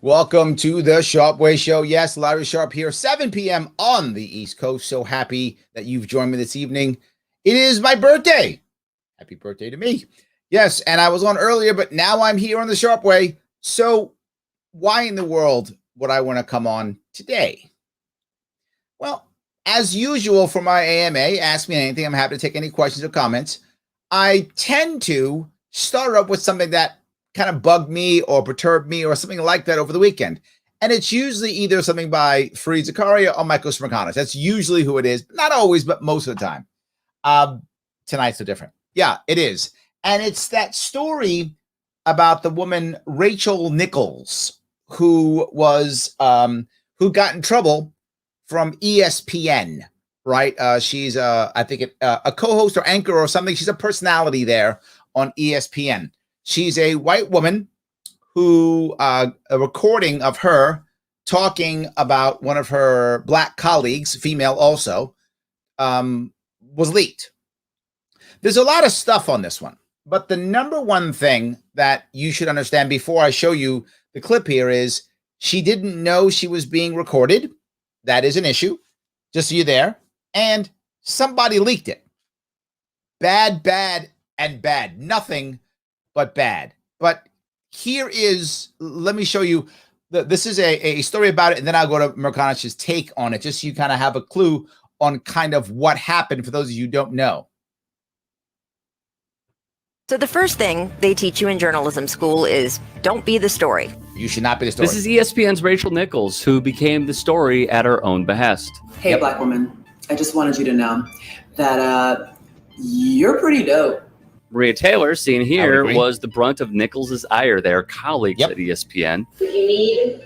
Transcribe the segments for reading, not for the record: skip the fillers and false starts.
Welcome to the Sharpe Way Show. Yes, Larry Sharpe here, 7 p.m. on the East Coast. So happy that you've joined me this evening. It is my birthday. Happy birthday to me. Yes, and I was on earlier, but now I'm here on the Sharpe Way. So why in the world would I want to come on today? Well, as usual for my AMA, ask me anything. I'm happy to take any questions or comments. I tend to start up with something that kind of bugged me or perturbed me or something like that over the weekend. And it's usually either something by Fareed Zakaria or Michael Smirkanis. That's usually who it is. Not always, but most of the time. Tonight's so different. Yeah, it is. And it's that story about the woman Rachel Nichols, who was who got in trouble from ESPN, right? She's I think a co-host or anchor or something. She's a personality there on ESPN. She's a white woman who a recording of her talking about one of her black colleagues, female also, was leaked. There's a lot of stuff on this one, but the number one thing that you should understand before I show you the clip here is she didn't know she was being recorded. That is an issue, just so you're there. And somebody leaked it. Bad, and bad. Nothing but bad. But here is, let me show you, this is a story about it, and then I'll go to Merkanish's take on it, just so you kind of have a clue on kind of what happened for those of you who don't know. So the first thing they teach you in journalism school is don't be the story. You should not be the story. This is ESPN's Rachel Nichols, who became the story at her own behest. Hey, Black woman, I just wanted you to know that you're pretty dope. Maria Taylor, seen here, was the brunt of Nichols' ire, their colleagues at ESPN. If you need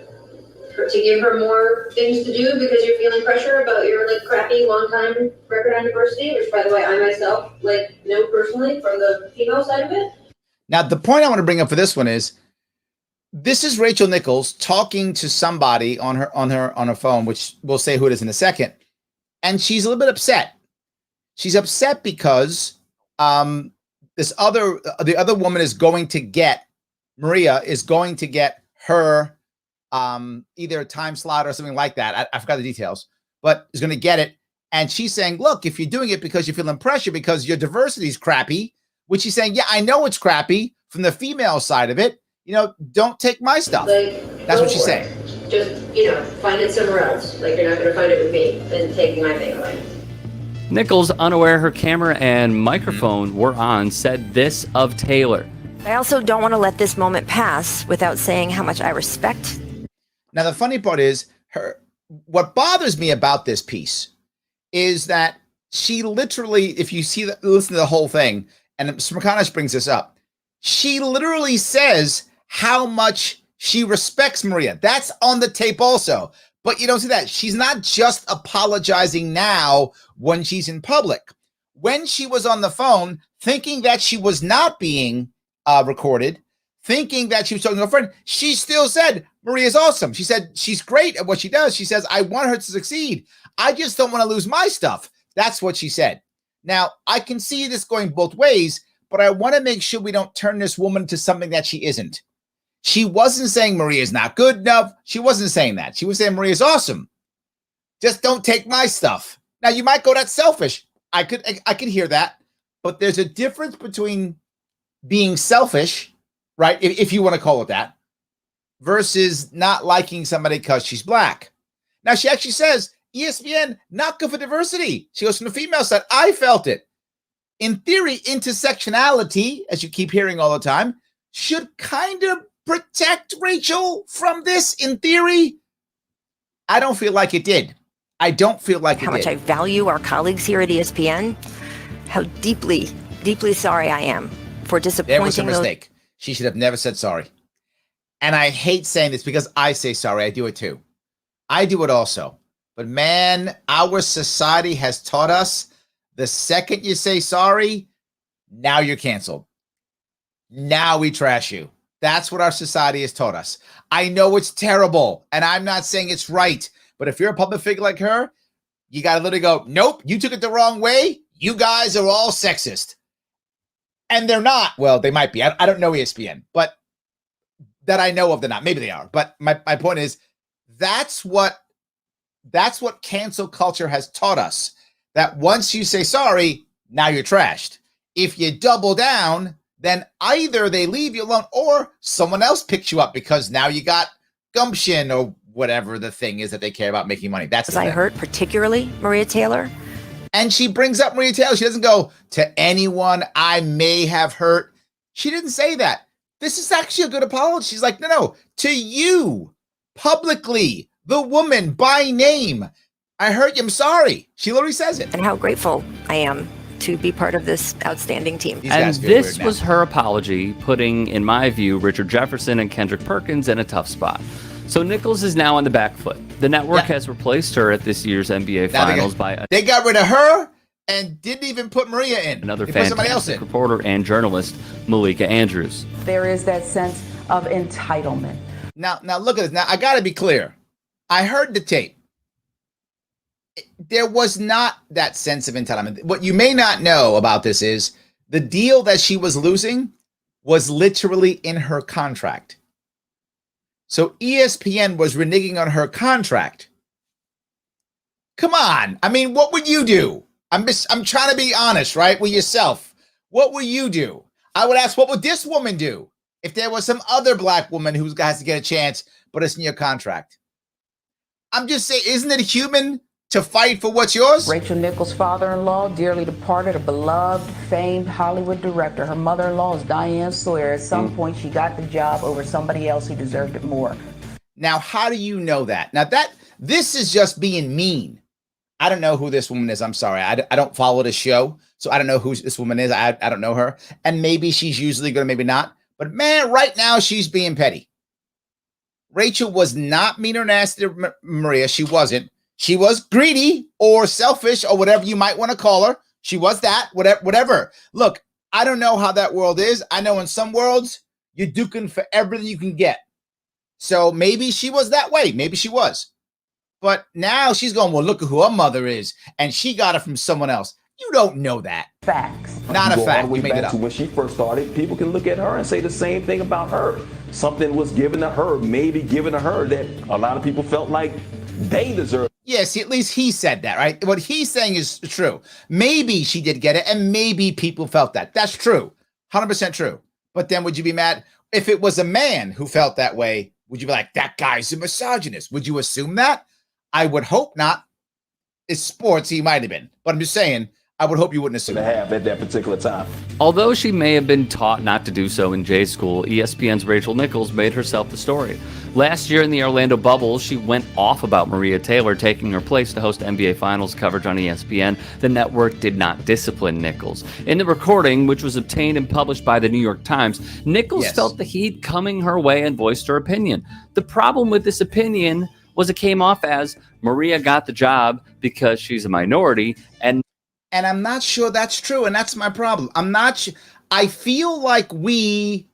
to give her more things to do because you're feeling pressure about your crappy long-time record on diversity, which by the way I myself know personally from the female side of it. Now the point I want to bring up for this one is this is Rachel Nichols talking to somebody on her phone, which we'll say who it is in a second, and she's a little bit upset. She's upset because the other woman is going to get, Maria is going to get her either a time slot or something like that. I forgot the details, but is going to get it. And she's saying, look, if you're doing it because you're feeling pressure because your diversity is crappy, which she's saying, yeah, I know it's crappy from the female side of it. Don't take my stuff. That's what she's saying. Just, find it somewhere else. You're not going to find it with me and taking my thing away. Nichols, unaware her camera and microphone were on, said this of Taylor. I also don't want to let this moment pass without saying how much I respect. Now, the funny part is what bothers me about this piece is that she literally, if you listen to the whole thing, and Smirkanish brings this up, she literally says how much she respects Maria. That's on the tape also. But you don't see that. She's not just apologizing now when she's in public. When she was on the phone, thinking that she was not being recorded, thinking that she was talking to a friend, she still said, Maria's awesome. She said, she's great at what she does. She says, I want her to succeed. I just don't want to lose my stuff. That's what she said. Now, I can see this going both ways, but I want to make sure we don't turn this woman to something that she isn't. She wasn't saying Maria's not good enough. She wasn't saying that. She was saying Maria's awesome. Just don't take my stuff. Now, you might go, that's selfish. I could hear that. But there's a difference between being selfish, right, if you want to call it that, versus not liking somebody because she's black. Now, she actually says, ESPN, not good for diversity. She goes from the female side. I felt it. In theory, intersectionality, as you keep hearing all the time, should kind of protect Rachel from this, in theory. I don't feel like it did. I don't feel like it did. How much I value our colleagues here at ESPN. How deeply, deeply sorry I am for disappointing. There was a mistake. She should have never said sorry. And I hate saying this because I say sorry. I do it too. I do it also. But man, our society has taught us the second you say sorry, now you're canceled. Now we trash you. That's what our society has taught us. I know it's terrible, and I'm not saying it's right, but if you're a public figure like her, you got to literally go, nope, you took it the wrong way. You guys are all sexist. And they're not. Well, they might be. I don't know ESPN, but that I know of, they're not. Maybe they are. But my point is, that's what cancel culture has taught us. That once you say sorry, now you're trashed. If you double down, then either they leave you alone or someone else picks you up because now you got gumption or whatever the thing is that they care about making money. That's Was I hurt, particularly Maria Taylor? And she brings up Maria Taylor. She doesn't go to anyone I may have hurt. She didn't say that. This is actually a good apology. She's like, no, to you, publicly, the woman by name. I hurt you. I'm sorry. She literally says it. And how grateful I am to be part of this outstanding team. And this was her apology, putting, in my view, Richard Jefferson and Kendrick Perkins in a tough spot. So Nichols is now on the back foot. The network has replaced her at this year's NBA Finals they got rid of her and didn't even put Maria in. Another fantastic reporter and journalist, Malika Andrews. There is that sense of entitlement. Now look at this. Now I got to be clear. I heard the tape. There was not that sense of entitlement. What you may not know about this is the deal that she was losing was literally in her contract. So ESPN was reneging on her contract. Come on. I mean, what would you do? I'm trying to be honest, right, with yourself. What would you do? I would ask, what would this woman do if there was some other black woman who has to get a chance, but it's in your contract? I'm just saying, isn't it human to fight for what's yours? Rachel Nichols' father-in-law, dearly departed, a beloved, famed Hollywood director. Her mother-in-law is Diane Sawyer. At some point, she got the job over somebody else who deserved it more. Now, how do you know that? Now, this is just being mean. I don't know who this woman is. I'm sorry. I don't follow the show, so I don't know who this woman is. I don't know her. And maybe she's usually good, maybe not. But man, right now, she's being petty. Rachel was not mean or nasty to Maria. She wasn't. She was greedy or selfish or whatever you might want to call her. She was that, whatever. Look, I don't know how that world is. I know in some worlds, you're duking for everything you can get. So maybe she was that way. Maybe she was. But now she's going, well, look at who her mother is. And she got it from someone else. You don't know that. Facts. Not a fact. All the way back to when she first started, people can look at her and say the same thing about her. Something was given to her, maybe given to her that a lot of people felt like they deserved. Yes, at least he said that, right? What he's saying is true. Maybe she did get it, and maybe people felt that. That's true. 100% true. But then would you be mad? If it was a man who felt that way, would you be like, that guy's a misogynist? Would you assume that? I would hope not. It's sports, he might have been. But I'm just saying, I would hope you wouldn't assume to have at that particular time. Although she may have been taught not to do so in J school, ESPN's Rachel Nichols made herself the story. Last year in the Orlando bubble, she went off about Maria Taylor taking her place to host NBA Finals coverage on ESPN. The network did not discipline Nichols. In the recording, which was obtained and published by the New York Times, Nichols felt the heat coming her way and voiced her opinion. The problem with this opinion was it came off as Maria got the job because she's a minority, and I'm not sure that's true, and that's my problem. I feel like we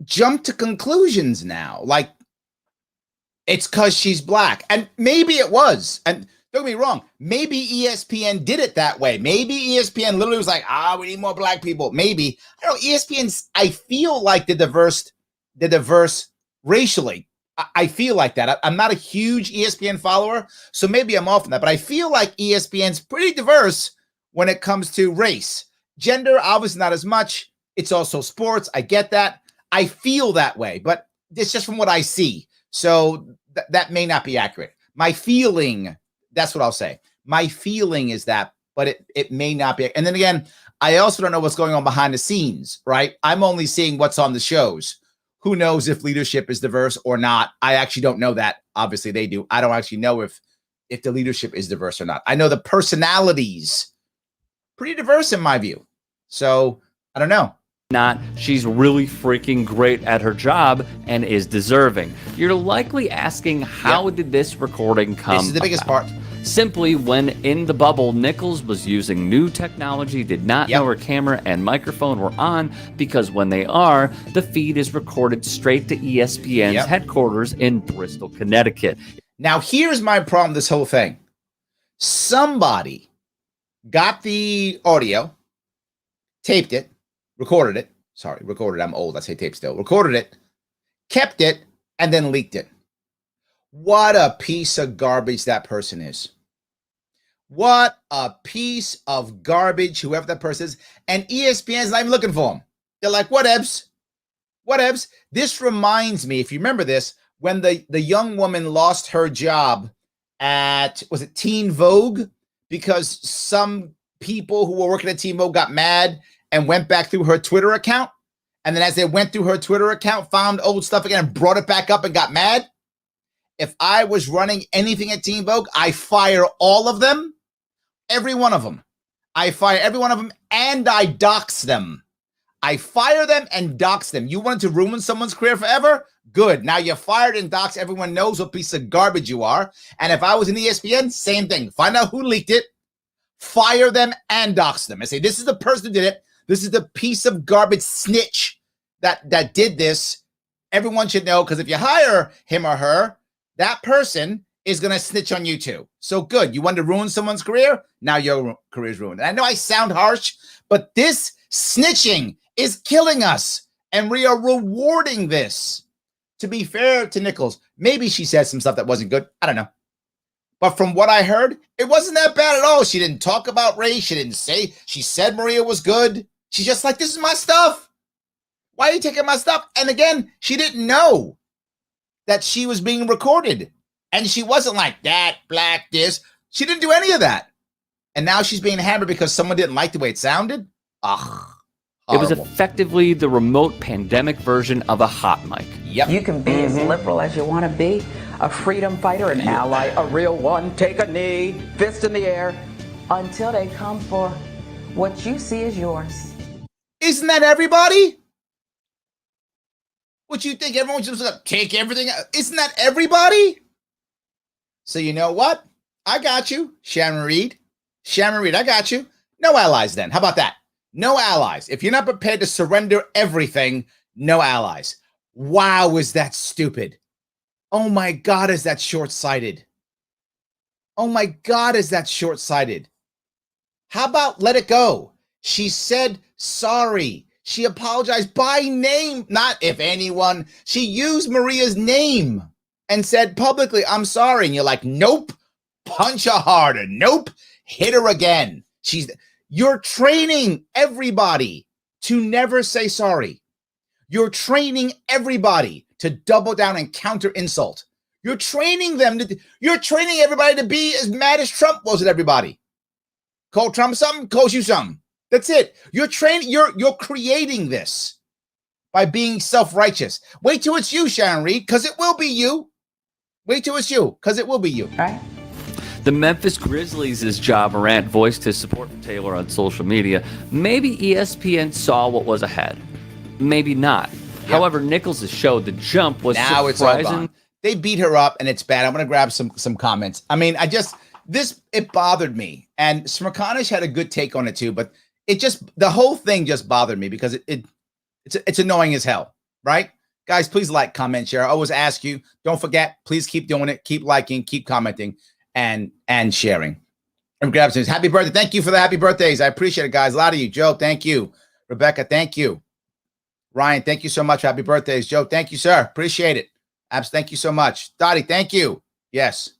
jump to conclusions now. Like, it's because she's black. And maybe it was. And don't get me wrong. Maybe ESPN did it that way. Maybe ESPN literally was like, we need more black people. Maybe. I don't know. ESPN's, I feel like the diverse racially. I feel like that. I'm not a huge ESPN follower, so maybe I'm off on that. But I feel like ESPN's pretty diverse when it comes to race. Gender, obviously not as much. It's also sports. I get that. I feel that way, but it's just from what I see. So that may not be accurate. My feeling, that's what I'll say. My feeling is that, but it may not be. And then again, I also don't know what's going on behind the scenes, right? I'm only seeing what's on the shows. Who knows if leadership is diverse or not? I actually don't know that. Obviously, they do. I don't actually know if the leadership is diverse or not. I know the personalities pretty diverse in my view. So I don't know. She's really freaking great at her job and is deserving. You're likely asking, how did this recording come about? This is the biggest part. Simply, when in the bubble, Nichols was using new technology, did not know her camera and microphone were on, because when they are, the feed is recorded straight to ESPN's headquarters in Bristol, Connecticut. Now, here's my problem with this whole thing. Somebody got the audio, taped it, recorded it. Sorry, recorded. I'm old. I say tape still. Recorded it, kept it, and then leaked it. What a piece of garbage that person is. What a piece of garbage, whoever that person is. And ESPN's not even looking for him. They're like, whatevs. Whatevs. This reminds me, if you remember this, when the young woman lost her job at, was it Teen Vogue? Because some people who were working at Teen Vogue got mad and went back through her Twitter account. And then as they went through her Twitter account, found old stuff again and brought it back up and got mad. If I was running anything at Teen Vogue, I fire all of them, every one of them. I fire every one of them and I dox them. I fire them and dox them. You wanted to ruin someone's career forever? Good. Now you're fired and doxed. Everyone knows what piece of garbage you are. And if I was in ESPN, same thing. Find out who leaked it, fire them and dox them. And say, this is the person who did it. This is the piece of garbage snitch that did this. Everyone should know, because if you hire him or her, that person is going to snitch on you too. So good. You wanted to ruin someone's career? Now your career is ruined. And I know I sound harsh, but this snitching is killing us. And we are rewarding this. To be fair to Nichols, maybe she said some stuff that wasn't good. I don't know. But from what I heard, it wasn't that bad at all. She didn't talk about race. She didn't say, she said Maria was good. She's just like, this is my stuff. Why are you taking my stuff? And again, she didn't know that she was being recorded. And she wasn't like that, black, this. She didn't do any of that. And now she's being hammered because someone didn't like the way it sounded? Ugh. It was Horrible. effectively the remote pandemic version of a hot mic. Yep. You can be as liberal as you want to be, a freedom fighter, an ally, a real one, take a knee, fist in the air, until they come for what you see as yours. Isn't that everybody? What you think? Everyone's just gonna take everything? Isn't that everybody? So you know what? I got you, Sharon Reed. Sharon Reed, I got you. No allies then. How about that? No allies. If you're not prepared to surrender everything, no allies. Wow, is that stupid? Oh my God, is that short-sighted? Oh my God, is that short-sighted? How about let it go? She said sorry. She apologized by name, not if anyone. She used Maria's name and said publicly, I'm sorry. And you're like, nope, punch her harder. Nope, hit her again. You're training everybody to never say sorry. You're training everybody to double down and counter insult. You're training everybody to be as mad as Trump was at everybody. Call Trump something, calls you something. That's it. You're creating this by being self-righteous. Wait till it's you, Sharon Reed, because it will be you. Wait till it's you, because it will be you. Right? The Memphis Grizzlies' Ja Morant voiced his support for Taylor on social media. Maybe ESPN saw what was ahead. Maybe not. Yep. However, Nichols' show, The Jump, was now it's all surprising. gone. They beat her up, and it's bad. I'm going to grab some comments. I mean, it bothered me. And Smirkanish had a good take on it too, but the whole thing just bothered me because it's annoying as hell, right? Guys, please like, comment, share. I always ask you, don't forget, please keep doing it. Keep liking, keep commenting, and sharing. And grab some. Happy birthday. Thank you for the happy birthdays. I appreciate it, guys. A lot of you. Joe, thank you. Rebecca, thank you. Ryan, thank you so much. Happy birthdays. Joe, thank you, sir. Appreciate it. Abs, thank you so much. Dottie, thank you. Yes,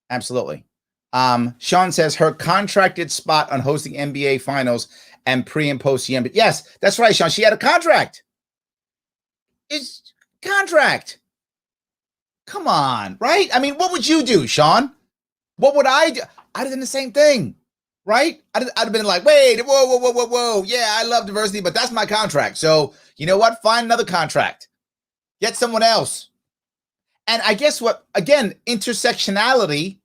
absolutely. Sean says her contracted spot on hosting NBA finals and pre and post CM. Yes, that's right, Sean. She had a contract. It's contract. Come on, right? I mean, what would you do, Sean? What would I do? I'd have done the same thing, right? I'd have been like, wait, whoa. Yeah, I love diversity, but that's my contract. So you know what? Find another contract. Get someone else. And I guess what, again, intersectionality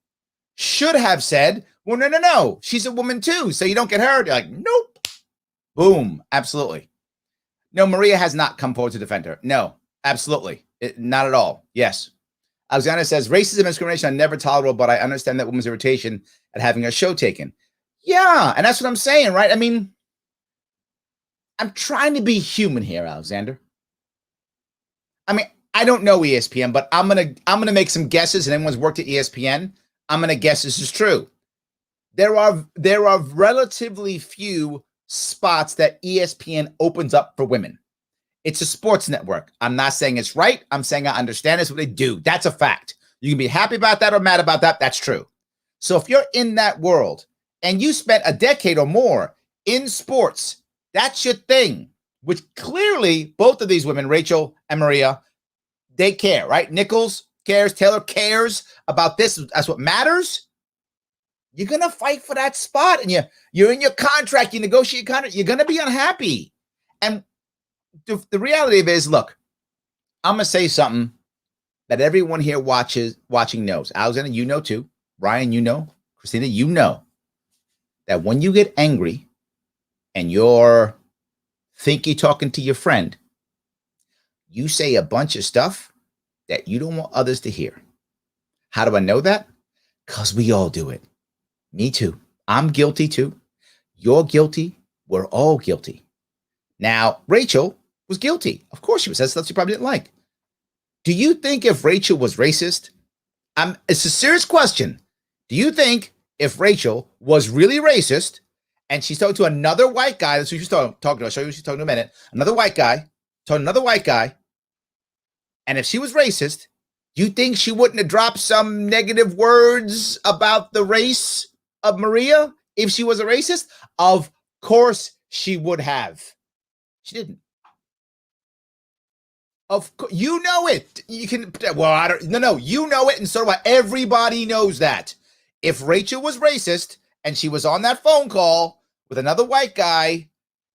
should have said, well, no. She's a woman too, so you don't get hurt. You're like, nope. Boom. Absolutely. No, Maria has not come forward to defend her. No, absolutely. Not at all. Yes. Alexander says, racism and discrimination are never tolerable, but I understand that woman's irritation at having a show taken. Yeah, and that's what I'm saying, right? I mean, I'm trying to be human here, Alexander. I mean, I don't know ESPN, but I'm gonna make some guesses, and anyone's worked at ESPN, I'm gonna guess this is true. There are relatively few spots that ESPN opens up for women. It's a sports network. I'm not saying it's right. I'm saying I understand it's what they do. That's a fact. You can be happy about that or mad about that. That's true. So if you're in that world and you spent a decade or more in sports, that's your thing, which clearly both of these women, Rachel and Maria, they care, right? Nichols cares, Taylor cares about this. That's what matters. You're going to fight for that spot, and you're in your contract, you negotiate contract, you're going to be unhappy. And the reality of it is, look, I'm going to say something that everyone here watching knows. Alexander, you know too. Ryan, you know. Christina, you know that when you get angry and you're talking to your friend, you say a bunch of stuff that you don't want others to hear. How do I know that? Because we all do it. Me too. I'm guilty too. You're guilty. We're all guilty. Now, Rachel was guilty. Of course she was. That's stuff she probably didn't like. Do you think if Rachel was racist? It's a serious question. Do you think if Rachel was really racist and she's talking to another white guy, that's who she's talking to, I'll show you who she's talking to in a minute, another white guy, and if she was racist, do you think she wouldn't have dropped some negative words about the race of Maria if she was a racist? Of course she would have. She didn't. Of course, you know it. You can, well, I don't, no, you know it, and so do I. Everybody knows that. If Rachel was racist and she was on that phone call with another white guy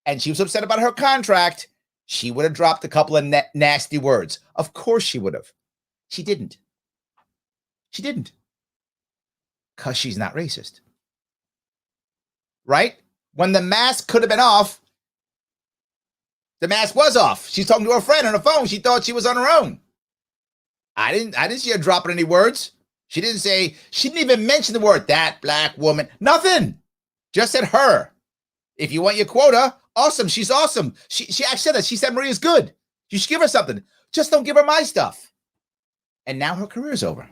and she was upset about her contract, she would have dropped a couple of nasty words. Of course she would have. She didn't. She didn't. Because she's not racist. Right? When the mask could have been off, the mask was off. She's talking to her friend on the phone. She thought she was on her own. I didn't see her dropping any words. She didn't even mention the word that black woman. Nothing. Just said her. If you want your quota, awesome. She's awesome. She actually said that. She said Maria's good. You should give her something. Just don't give her my stuff. And now her career's over.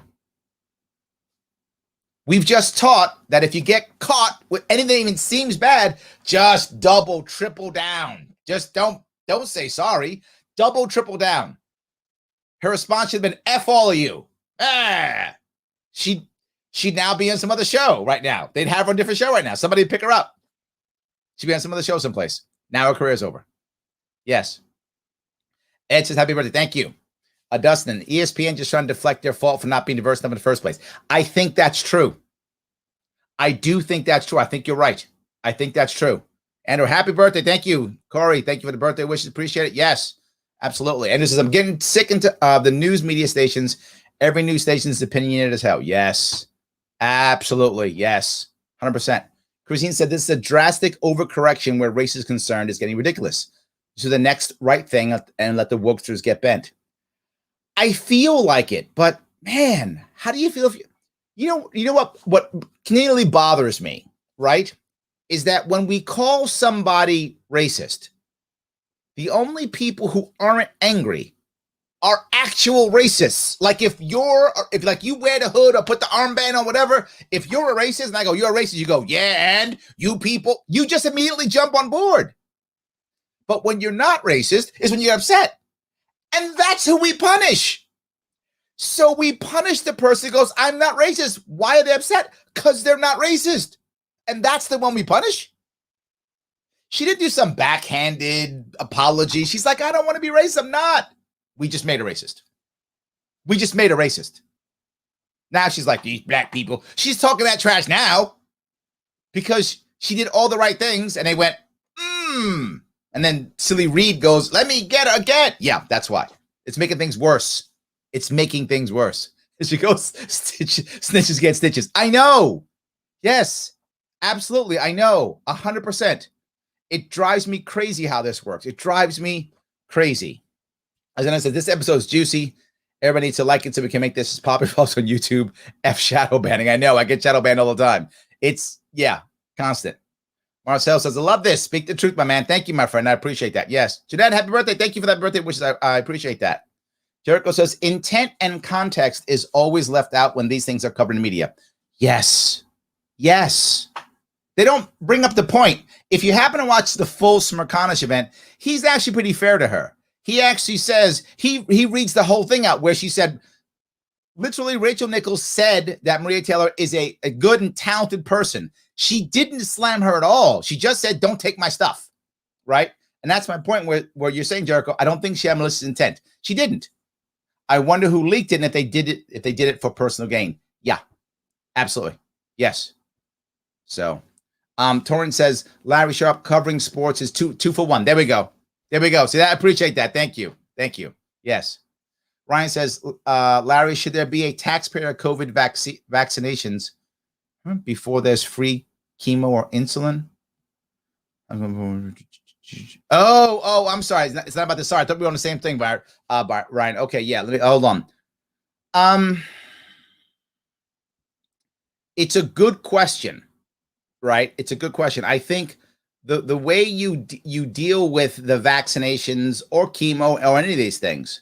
We've just taught that if you get caught with anything that even seems bad, just double, triple down. Just don't say sorry. Double, triple down. Her response should have been F all of you. She'd now be on some other show right now. They'd have her on a different show right now. Somebody would pick her up. She'd be on some other show someplace. Now her career's over. Yes. Ed says, happy birthday. Thank you. Dustin, ESPN just trying to deflect their fault for not being diverse enough in the first place. I think that's true. I do think that's true. I think you're right. I think that's true. Andrew, happy birthday. Thank you. Corey, thank you for the birthday wishes. Appreciate it. Yes, absolutely. And this is, I'm getting sick into the news media stations. Every news station is opinionated as hell. Yes, absolutely. Yes, 100%. Christine said this is a drastic overcorrection where race is concerned. Is getting ridiculous. So the next right thing and let the wokesters get bent. I feel like it, but man, how do you feel if you know what continually bothers me, right? Is that when we call somebody racist, the only people who aren't angry are actual racists. Like if you wear the hood or put the armband on, whatever, if you're a racist and I go, you're a racist, you go, yeah, and you people, you just immediately jump on board. But when you're not racist is when you're upset. And that's who we punish. So we punish the person who goes, I'm not racist. Why are they upset? Because they're not racist. And that's the one we punish. She didn't do some backhanded apology. She's like, I don't want to be racist. I'm not. We just made her racist. We just made her racist. Now she's like, these black people. She's talking that trash now because she did all the right things and they went, And then silly Reed goes, let me get her again. Yeah, that's why. It's making things worse. It's making things worse. She goes, snitches get stitches. I know. Yes, absolutely. I know. 100%. It drives me crazy how this works. It drives me crazy. As I said, this episode is juicy. Everybody needs to like it so we can make this as popular also on YouTube. F shadow banning. I know. I get shadow banned all the time. It's, yeah, constant. Marcel says, I love this. Speak the truth, my man. Thank you, my friend. I appreciate that. Yes. Jeanette, happy birthday. Thank you for that birthday wishes. I appreciate that. Jericho says, intent and context is always left out when these things are covered in media. Yes. Yes. They don't bring up the point. If you happen to watch the full Smirkanish event, he's actually pretty fair to her. he actually says, he reads the whole thing out where she said, literally, Rachel Nichols said that Maria Taylor is a good and talented person. She didn't slam her at all. She just said, don't take my stuff, right? And that's my point where you're saying, Jericho, I don't think she had malicious intent. She didn't. I wonder who leaked it and if they did it for personal gain. Yeah, absolutely. Yes. So, Torrance says, Larry Sharpe covering sports is two for one. There we go. See that? I appreciate that. Thank you. Yes. Ryan says, Larry, should there be a taxpayer COVID vaccinations before there's free chemo or insulin? Oh, I'm sorry. It's not about this. Sorry, I thought we were on the same thing, Ryan. Okay, yeah. Let me hold on. It's a good question, right? It's a good question. I think the way you deal with the vaccinations or chemo or any of these things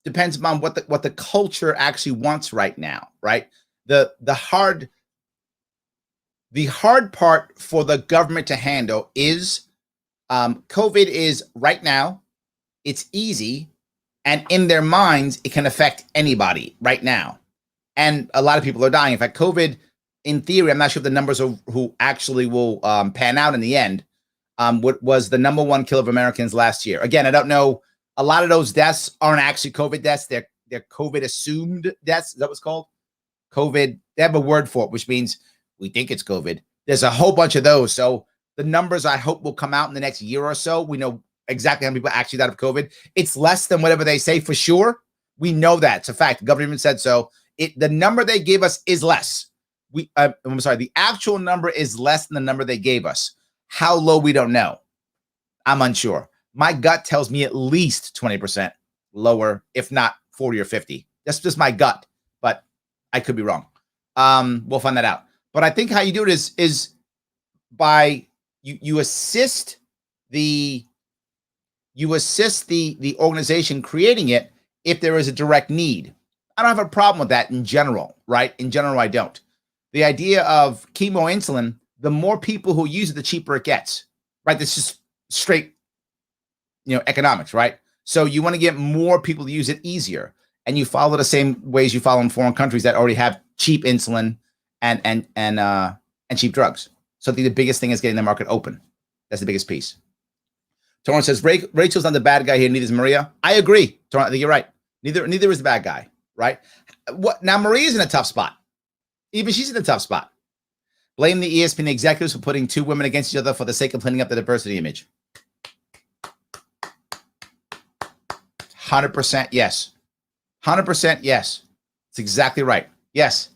depends upon what the culture actually wants right now, right? The hard part for the government to handle is COVID is right now, it's easy, and in their minds, it can affect anybody right now. And a lot of people are dying. In fact, COVID, in theory, I'm not sure if the numbers of who actually will pan out in the end, was the number one killer of Americans last year. Again, I don't know. A lot of those deaths aren't actually COVID deaths. They're COVID assumed deaths. Is that what's called? COVID. They have a word for it, which means we think it's COVID. There's a whole bunch of those. So the numbers I hope will come out in the next year or so. We know exactly how many people actually died of COVID. It's less than whatever they say for sure. We know that. It's a fact. The government even said so. The number they gave us is less. I'm sorry. The actual number is less than the number they gave us. How low, we don't know. I'm unsure. My gut tells me at least 20% lower, if not 40 or 50. That's just my gut, but I could be wrong. We'll find that out. But I think how you do it is by you assist the organization creating it if there is a direct need. I don't have a problem with that in general, right? In general, I don't. The idea of chemo insulin, the more people who use it, the cheaper it gets, right? This is straight, economics, right? So you want to get more people to use it easier, and you follow the same ways you follow in foreign countries that already have cheap insulin and cheap drugs. So I think the biggest thing is getting the market open. That's the biggest piece. Torrance says Rachel's not the bad guy here. Neither is Maria. I agree, Torrance. I think you're right. Neither is the bad guy, right? What now? Maria's in a tough spot. Even she's in a tough spot. Blame the ESPN executives for putting two women against each other for the sake of cleaning up the diversity image. 100% yes. 100% yes. It's exactly right. Yes.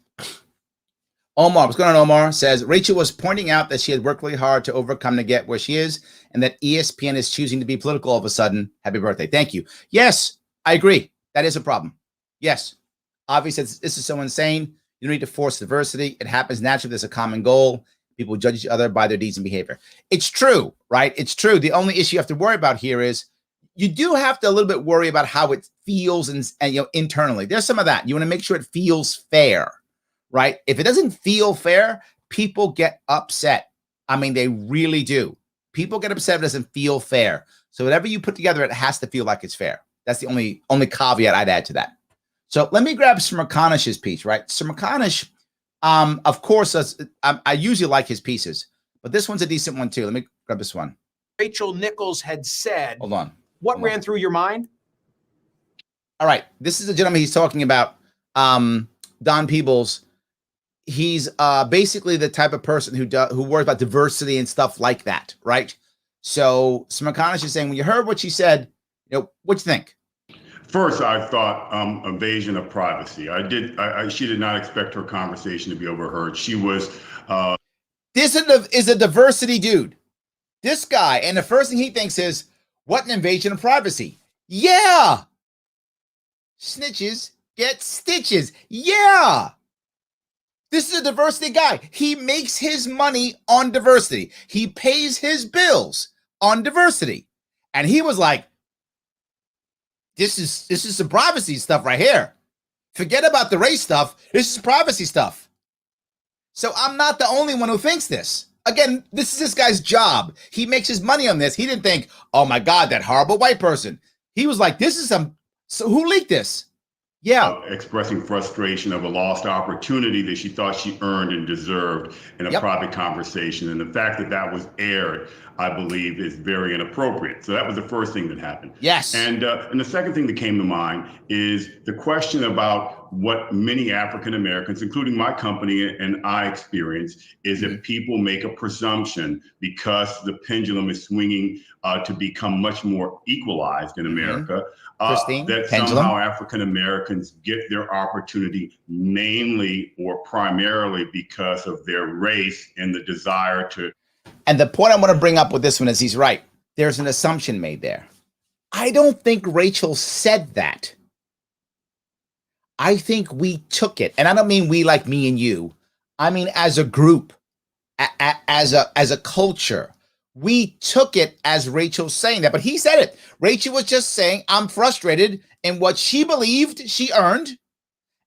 Omar, what's going on, Omar? Says, Rachel was pointing out that she had worked really hard to overcome to get where she is, and that ESPN is choosing to be political all of a sudden. Happy birthday. Thank you. Yes, I agree. That is a problem. Yes. Obviously, this is so insane. You don't need to force diversity. It happens naturally. There's a common goal. People judge each other by their deeds and behavior. It's true, right? It's true. The only issue you have to worry about here is you do have to a little bit worry about how it feels and internally. There's some of that. You want to make sure it feels fair, right? If it doesn't feel fair, people get upset. I mean, they really do. People get upset if it doesn't feel fair. So whatever you put together, it has to feel like it's fair. That's the only caveat I'd add to that. So let me grab Smirkanish's piece, right? Smirkanish, of course, I usually like his pieces, but this one's a decent one too. Let me grab this one. Rachel Nichols had said. Hold on. What ran through your mind? All right. This is the gentleman he's talking about, Don Peebles. He's basically the type of person who worries about diversity and stuff like that, right? So Smirkanish is saying, when you heard what she said, what'd you think? First, I thought invasion of privacy. She did not expect her conversation to be overheard. She was. This is a diversity dude. This guy, and the first thing he thinks is, what an invasion of privacy. Yeah. Snitches get stitches. Yeah. This is a diversity guy. He makes his money on diversity. He pays his bills on diversity. And he was like, this is some privacy stuff right here. Forget about the race stuff. This is privacy stuff. So I'm not the only one who thinks this. Again, this is this guy's job. He makes his money on this. He didn't think, oh my God, that horrible white person. He was like, this is so who leaked this? Yeah. Expressing frustration of a lost opportunity that she thought she earned and deserved in a private conversation. And the fact that that was aired, I believe, is very inappropriate. So that was the first thing that happened. Yes. And the second thing that came to mind is the question about what many African Americans, including my company and I experience, is that people make a presumption because the pendulum is swinging to become much more equalized in America. That somehow African Americans get their opportunity mainly or primarily because of their race and the desire to. And the point I want to bring up with this one is he's right. There's an assumption made there. I don't think Rachel said that. I think we took it. And I don't mean we like me and you. I mean as a group, as a culture. We took it as Rachel saying that, but he said it. Rachel was just saying, I'm frustrated in what she believed she earned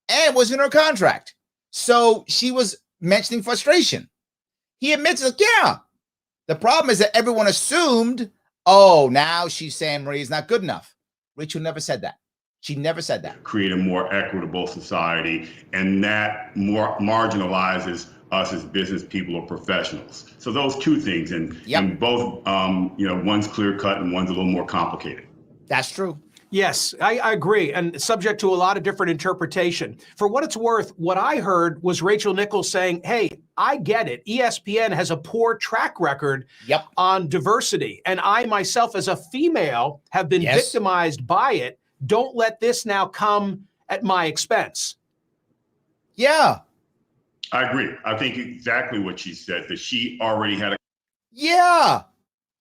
and was in her contract. So she was mentioning frustration. He admits, like, yeah. The problem is that everyone assumed, oh, now she's saying Maria's not good enough. Rachel never said that. She never said that. Create a more equitable society, and that more marginalizes us as business people or professionals. So those two things, and both, one's clear cut and one's a little more complicated. That's true. Yes, I agree, and subject to a lot of different interpretation. For what it's worth, what I heard was Rachel Nichols saying, hey, I get it. ESPN has a poor track record on diversity, and I myself as a female have been victimized by it. Don't let this now come at my expense. Yeah. I agree. I think exactly what she said, that she already had a. Yeah.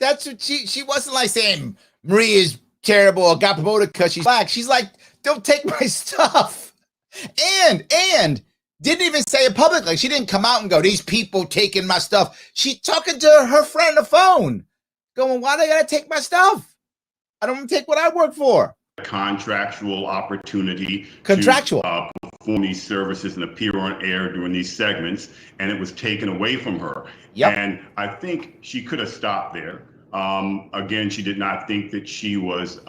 That's what she wasn't like saying Maria's terrible or got promoted because she's black. She's like, don't take my stuff. And didn't even say it publicly. She didn't come out and go, these people taking my stuff. She talking to her friend on the phone, going, why they gotta take my stuff? I don't want to take what I work for. Contractual opportunity to perform these services and appear on air during these segments, and it was taken away from her. And I think she could have stopped there. Again, she did not think that she was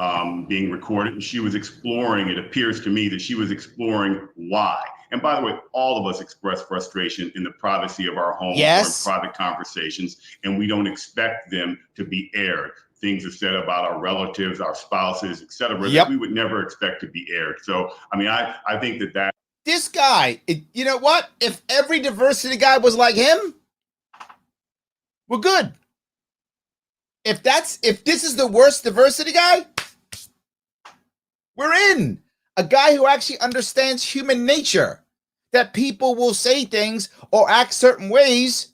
being recorded, and she was exploring, it appears to me that she was exploring why. And by the way, all of us express frustration in the privacy of our homes or in private conversations, and we don't expect them to be aired. Things are said about our relatives, our spouses, et cetera, that we would never expect to be aired. So, I mean, I think that this guy, you know what? If every diversity guy was like him, we're good. If this is the worst diversity guy, we're in. A guy who actually understands human nature, that people will say things or act certain ways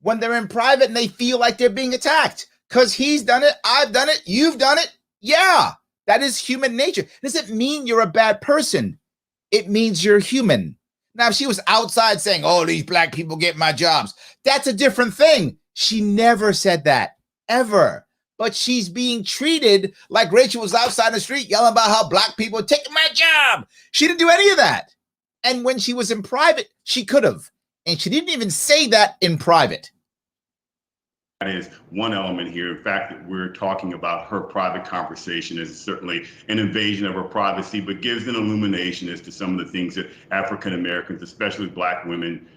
when they're in private and they feel like they're being attacked. Because he's done it, I've done it, you've done it. Yeah, that is human nature. Doesn't mean you're a bad person. It means you're human. Now, if she was outside saying, oh, these black people get my jobs, that's a different thing. She never said that, ever. But she's being treated like Rachel was outside in the street yelling about how black people are taking my job. She didn't do any of that. And when she was in private, she could have. And she didn't even say that in private. That is one element here. In fact, that we're talking about her private conversation is certainly an invasion of her privacy, but gives an illumination as to some of the things that African Americans, especially black women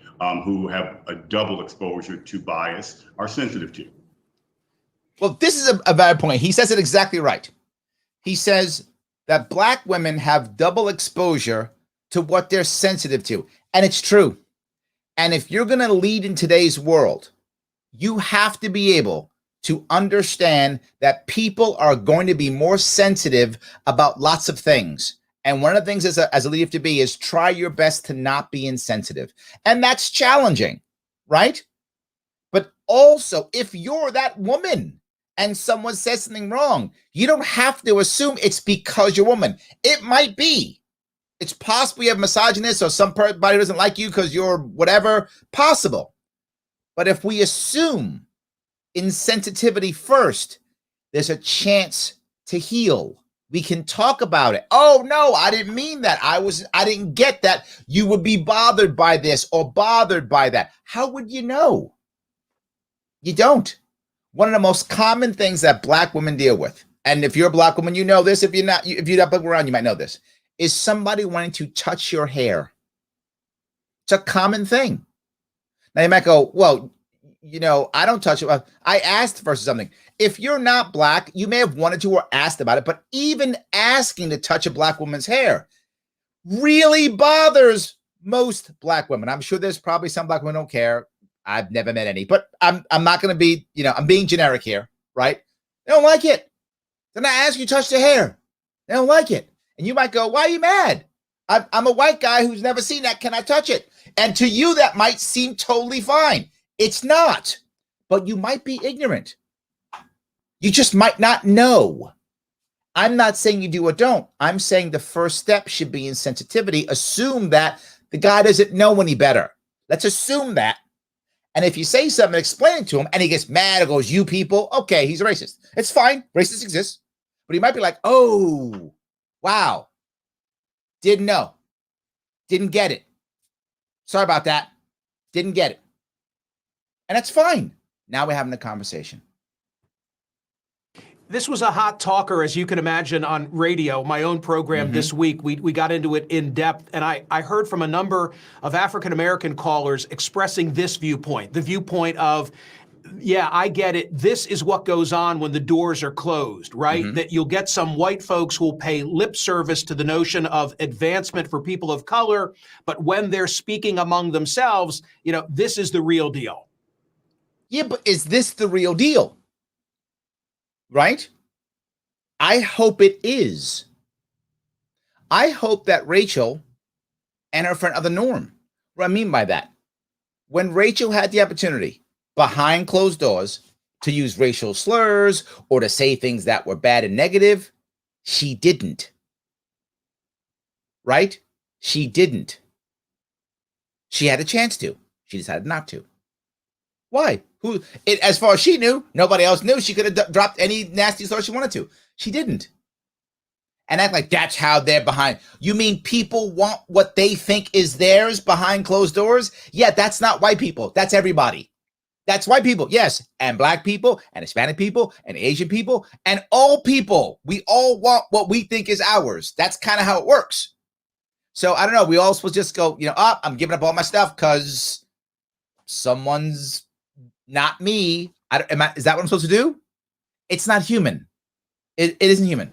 who have a double exposure to bias, are sensitive to. Well, this is a valid point. He says it exactly right. He says that black women have double exposure to what they're sensitive to. And it's true. And if you're going to lead in today's world, you have to be able to understand that people are going to be more sensitive about lots of things. And one of the things as a leader to be is try your best to not be insensitive. And that's challenging, right? But also, if you're that woman and someone says something wrong, you don't have to assume it's because you're a woman. It might be. It's possible you have misogynist or somebody doesn't like you because you're whatever, possible. But if we assume insensitivity first, there's a chance to heal. We can talk about it. Oh, no, I didn't mean that. I didn't get that. You would be bothered by this or bothered by that. How would you know? You don't. One of the most common things that black women deal with, and if you're a black woman, you know this. If you're not around, you might know this, is somebody wanting to touch your hair. It's a common thing. Now you might go, well, I don't touch it. I asked for something. If you're not black, you may have wanted to or asked about it, but even asking to touch a black woman's hair really bothers most black women. I'm sure there's probably some black women who don't care. I've never met any, but I'm not going to be, I'm being generic here, right? They don't like it. Then I ask you to touch their hair. They don't like it. And you might go, why are you mad? I'm a white guy who's never seen that. Can I touch it? And to you, that might seem totally fine. It's not, but you might be ignorant. You just might not know. I'm not saying you do or don't. I'm saying the first step should be insensitivity. Assume that the guy doesn't know any better. Let's assume that. And if you say something, explain it to him, and he gets mad or goes, you people, okay, he's a racist. It's fine. Racists exist. But he might be like, oh, wow. Didn't know. Didn't get it. Sorry about that. Didn't get it. And that's fine. Now we're having a conversation. This was a hot talker, as you can imagine, on radio, my own program this week. We got into it in depth, and I heard from a number of African-American callers expressing this viewpoint, the viewpoint of, yeah, I get it. This is what goes on when the doors are closed, right? That you'll get some white folks who will pay lip service to the notion of advancement for people of color, but when they're speaking among themselves, this is the real deal. Yeah, but is this the real deal? Right? I hope it is. I hope that Rachel and her friend are the norm. What I mean by that, when Rachel had the opportunity behind closed doors to use racial slurs or to say things that were bad and negative, she didn't. Right? She didn't. She had a chance to. She decided not to. Why? As far as she knew, nobody else knew. She could have dropped any nasty slur she wanted to. She didn't. And act like that's how they're behind. You mean people want what they think is theirs behind closed doors? Yeah, that's not white people. That's everybody. That's white people, yes, and black people, and Hispanic people, and Asian people, and all people. We all want what we think is ours. That's kind of how it works. So I don't know. We all supposed to just go, I'm giving up all my stuff because someone's not me. Is that what I'm supposed to do? It's not human. It isn't human.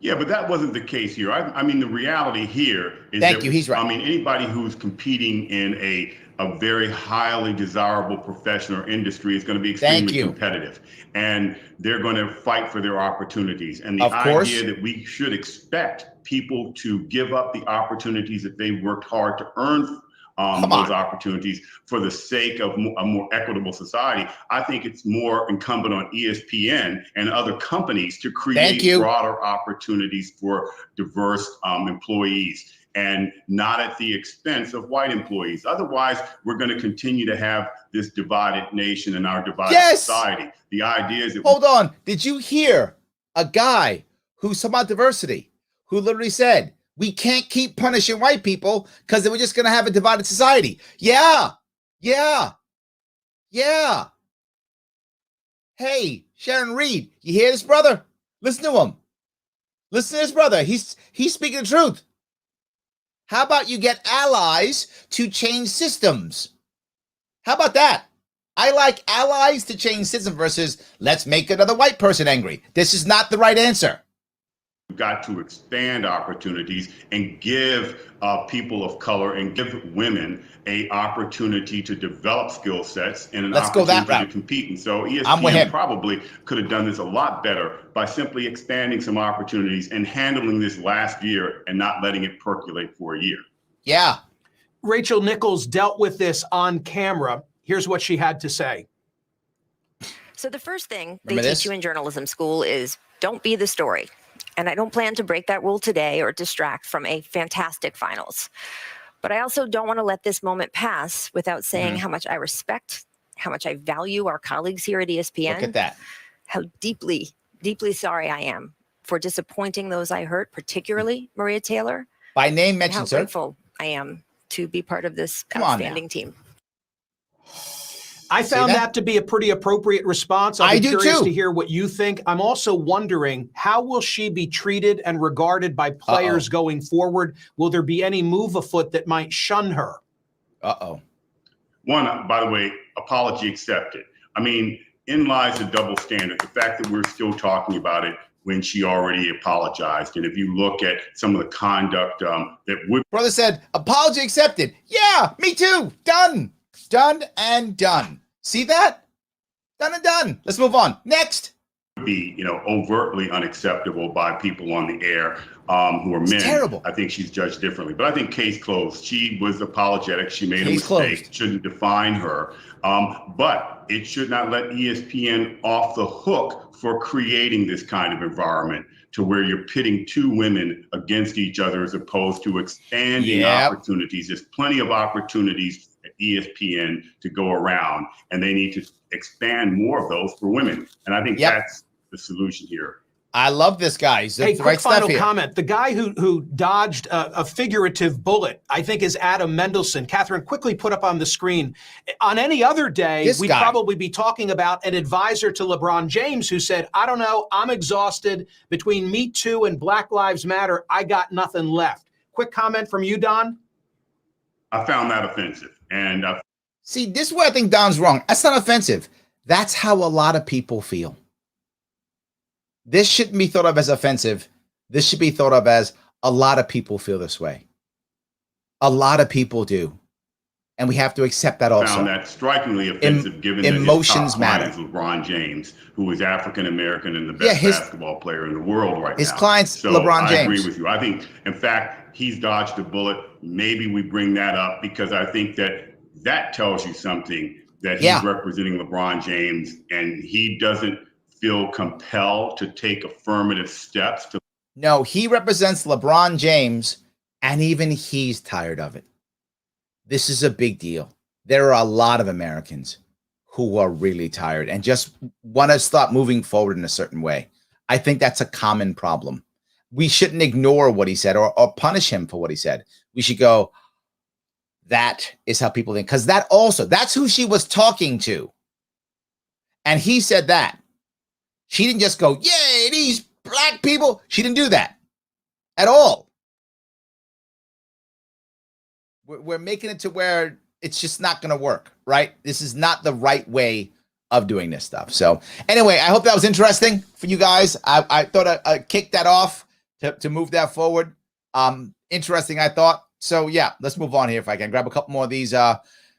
Yeah, but that wasn't the case here. I mean, the reality here is Thank you. He's right. I mean, anybody who's competing in a very highly desirable profession or industry is going to be extremely competitive, and they're going to fight for their opportunities. And the idea that we should expect people to give up the opportunities that they worked hard to earn those opportunities for the sake of a more equitable society. I think it's more incumbent on ESPN and other companies to create broader opportunities for diverse employees, and not at the expense of white employees. Otherwise, we're going to continue to have this divided nation and our divided society. The idea is that— Hold on. Did you hear a guy who's talking about diversity, who literally said, we can't keep punishing white people because we're just going to have a divided society? Yeah. Hey, Sharon Reed, you hear this, brother? Listen to him. Listen to this, brother. He's speaking the truth. How about you get allies to change systems? How about that? I like allies to change systems versus let's make another white person angry. This is not the right answer. We've got to expand opportunities and give people of color and give women an opportunity to develop skill sets and an opportunity to compete. And so ESPN probably could have done this a lot better by simply expanding some opportunities and handling this last year and not letting it percolate for a year. Yeah. Rachel Nichols dealt with this on camera. Here's what she had to say. So the first thing they teach you in journalism school is don't be the story. And I don't plan to break that rule today or distract from a fantastic finals. But I also don't want to let this moment pass without saying how much I respect, how much I value our colleagues here at ESPN. Look at that. How deeply, deeply sorry I am for disappointing those I hurt, particularly Maria Taylor. By name mentioned, sir. How grateful I am to be part of this outstanding team. I found that to be a pretty appropriate response. I'll be curious to hear what you think. I'm also wondering, how will she be treated and regarded by players going forward? Will there be any move afoot that might shun her? One, by the way, apology accepted. I mean, in lies a double standard. The fact that we're still talking about it when she already apologized. And if you look at some of the conduct that would... Brother said, apology accepted. Yeah, me too. Done. Done and done. See that? Done and done. Let's move on. Next. Be, overtly unacceptable by people on the air who are men. Terrible. I think she's judged differently. But I think case closed. She was apologetic. She made a mistake. Shouldn't define her. But it should not let ESPN off the hook for creating this kind of environment to where you're pitting two women against each other as opposed to expanding opportunities. There's plenty of opportunities at ESPN to go around, and they need to expand more of those for women. And I think that's the solution here. I love this guy. He's hey, the quick right final stuff here. comment. The guy who dodged a figurative bullet, I think, is Adam Mendelson. Catherine, quickly put up on the screen. On any other day, we'd probably be talking about an advisor to LeBron James who said, I don't know, I'm exhausted. Between Me Too and Black Lives Matter, I got nothing left. Quick comment from you, Don. I found that offensive. And see, this is where I think Don's wrong. That's not offensive. That's how a lot of people feel. This shouldn't be thought of as offensive. This should be thought of as a lot of people feel this way. A lot of people do. And we have to accept that also. I found that strikingly offensive given emotions that matter. LeBron James, who is African-American and the best basketball player in the world right now. His client's so LeBron James. I agree with you. I think, in fact, he's dodged a bullet. Maybe we bring that up because I think that tells you something, that he's representing LeBron James and he doesn't feel compelled to take affirmative steps to... No, he represents LeBron James, and even he's tired of it. This is a big deal. There are a lot of Americans who are really tired and just want to start moving forward in a certain way. I think that's a common problem. We shouldn't ignore what he said or punish him for what he said. We should go, that is how people think. Because that's who she was talking to. And he said that. She didn't just go, yay, these black people. She didn't do that at all. We're making it to where it's just not going to work, right? This is not the right way of doing this stuff. So anyway, I hope that was interesting for you guys. I thought I'd kick that off to move that forward. Interesting, I thought. So yeah, let's move on here if I can. Grab a couple more of these.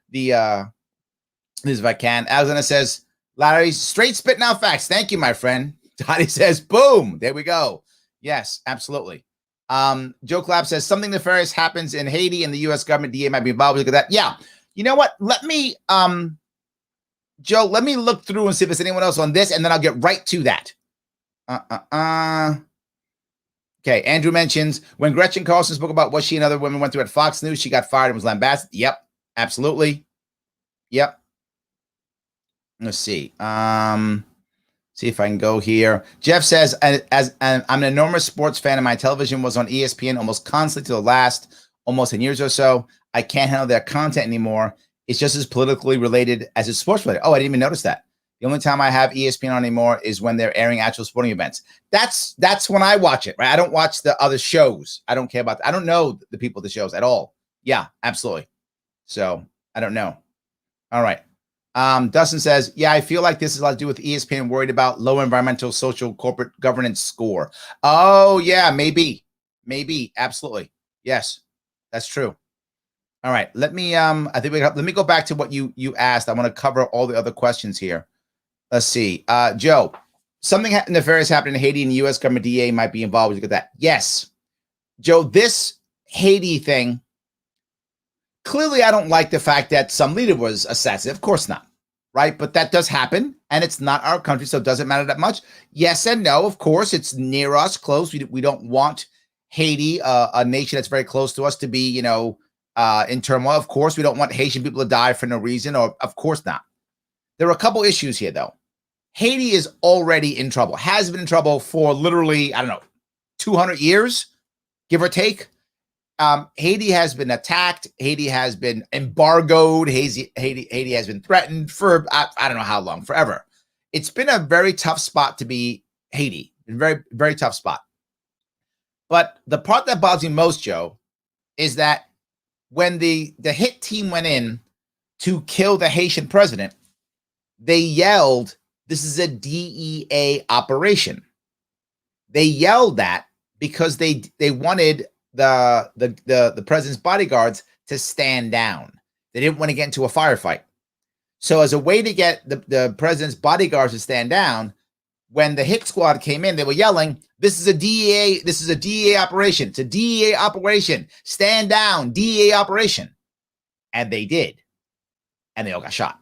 These if I can. Alexander says, Larry, straight spitting out facts. Thank you, my friend. Dottie says, boom. There we go. Yes, absolutely. Joe Clapp says, something nefarious happens in Haiti and the U.S. government DA might be involved. Look at that. Yeah. You know what? Let me, Joe, let me look through and see if there's anyone else on this, and then I'll get right to that. Okay. Andrew mentions, when Gretchen Carlson spoke about what she and other women went through at Fox News, she got fired and was lambasted. Yep. Absolutely. Yep. Let's see. See if I can go here. Jeff says, as I'm an enormous sports fan and my television was on ESPN almost constantly to the last almost 10 years or so. I can't handle their content anymore. It's just as politically related as it's sports related. Oh, I didn't even notice that. The only time I have ESPN on anymore is when they're airing actual sporting events. That's when I watch it, right? I don't watch the other shows. I don't care about that. I don't know the people at the shows at all. Yeah, absolutely. So I don't know. All right. Dustin says, yeah, I feel like this has a lot to do with ESPN worried about low environmental, social, corporate governance score. Oh, yeah, maybe. Absolutely. Yes, that's true. All right. Let me let me go back to what you asked. I want to cover all the other questions here. Let's see. Joe, something nefarious happened in Haiti and the U.S. government DA might be involved. Look at that. Yes. Joe, this Haiti thing, clearly, I don't like the fact that some leader was assassinated. Of course not, right? But that does happen, and it's not our country, so it doesn't matter that much. Yes and no, of course. It's near us, close. We don't want Haiti, a nation that's very close to us, to be, in turmoil. Of course, we don't want Haitian people to die for no reason, or of course not. There are a couple issues here, though. Haiti is already in trouble, has been in trouble for literally, 200 years, give or take. Haiti has been attacked. Haiti has been embargoed. Haiti has been threatened for, I don't know how long, forever. It's been a very tough spot to be Haiti. Very, very tough spot. But the part that bothers me most, Joe, is that when the hit team went in to kill the Haitian president, they yelled, "This is a DEA operation." They yelled that because they wanted the president's bodyguards to stand down. They didn't want to get into a firefight. So as a way to get the president's bodyguards to stand down, when the hit squad came in, they were yelling, "This is a DEA operation. It's a DEA operation. Stand down, DEA operation." And they did. And they all got shot.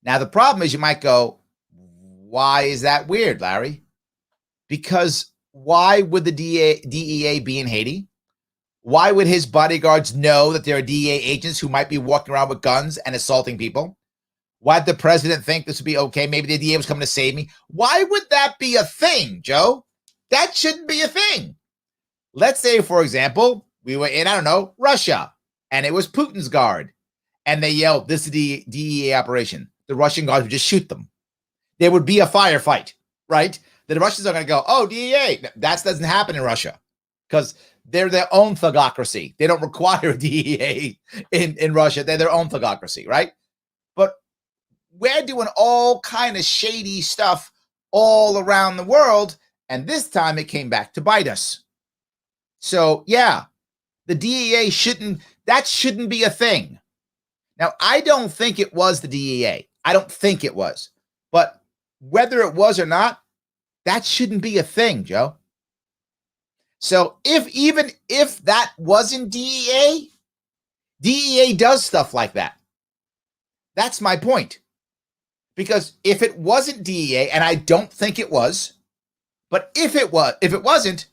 Now, the problem is, you might go, why is that weird, Larry? Because why would the DEA be in Haiti? Why would his bodyguards know that there are DEA agents who might be walking around with guns and assaulting people? Why did the president think this would be okay? Maybe the DEA was coming to save me. Why would that be a thing, Joe? That shouldn't be a thing. Let's say, for example, we were in, I don't know, Russia, and it was Putin's guard, and they yelled, "This is the DEA operation." The Russian guards would just shoot them. There would be a firefight, right? The Russians are going to go, "Oh, DEA." That doesn't happen in Russia because they're their own thugocracy. They don't require DEA in Russia. They're their own thugocracy, right? But we're doing all kind of shady stuff all around the world, and this time it came back to bite us. So, yeah, the DEA shouldn't be a thing. Now, I don't think it was the DEA. I don't think it was. But whether it was or not, that shouldn't be a thing, Joe. So even if that wasn't DEA, DEA does stuff like that. That's my point. Because if it wasn't DEA, and I don't think it was, but if it wasn't,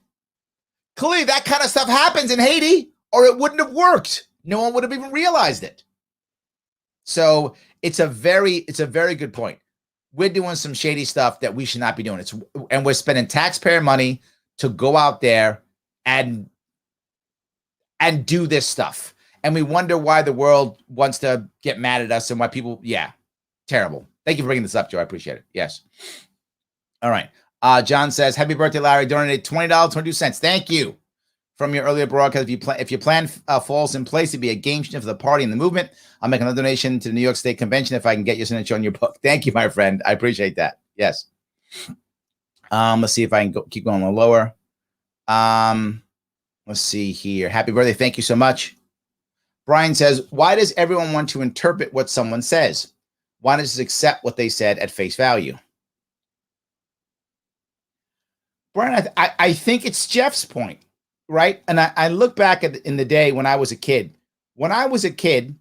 clearly that kind of stuff happens in Haiti, or it wouldn't have worked. No one would have even realized it. So it's a very good point. We're doing some shady stuff that we should not be doing. And we're spending taxpayer money to go out there and do this stuff. And we wonder why the world wants to get mad at us and why people, terrible. Thank you for bringing this up, Joe. I appreciate it. Yes. All right. John says, "Happy birthday, Larry. Donated $20.22. Thank you. From your earlier broadcast, if your plan falls in place, it'd be a game changer for the party and the movement. I'll make another donation to the New York State Convention if I can get your signature on your book." Thank you, my friend. I appreciate that. Yes. Let's see if I can keep going a little lower. Let's see here. Happy birthday. Thank you so much. Brian says, "Why does everyone want to interpret what someone says? Why not just accept what they said at face value?" Brian, I think it's Jeff's point, right? And I look back in the day when I was a kid. When I was a kid,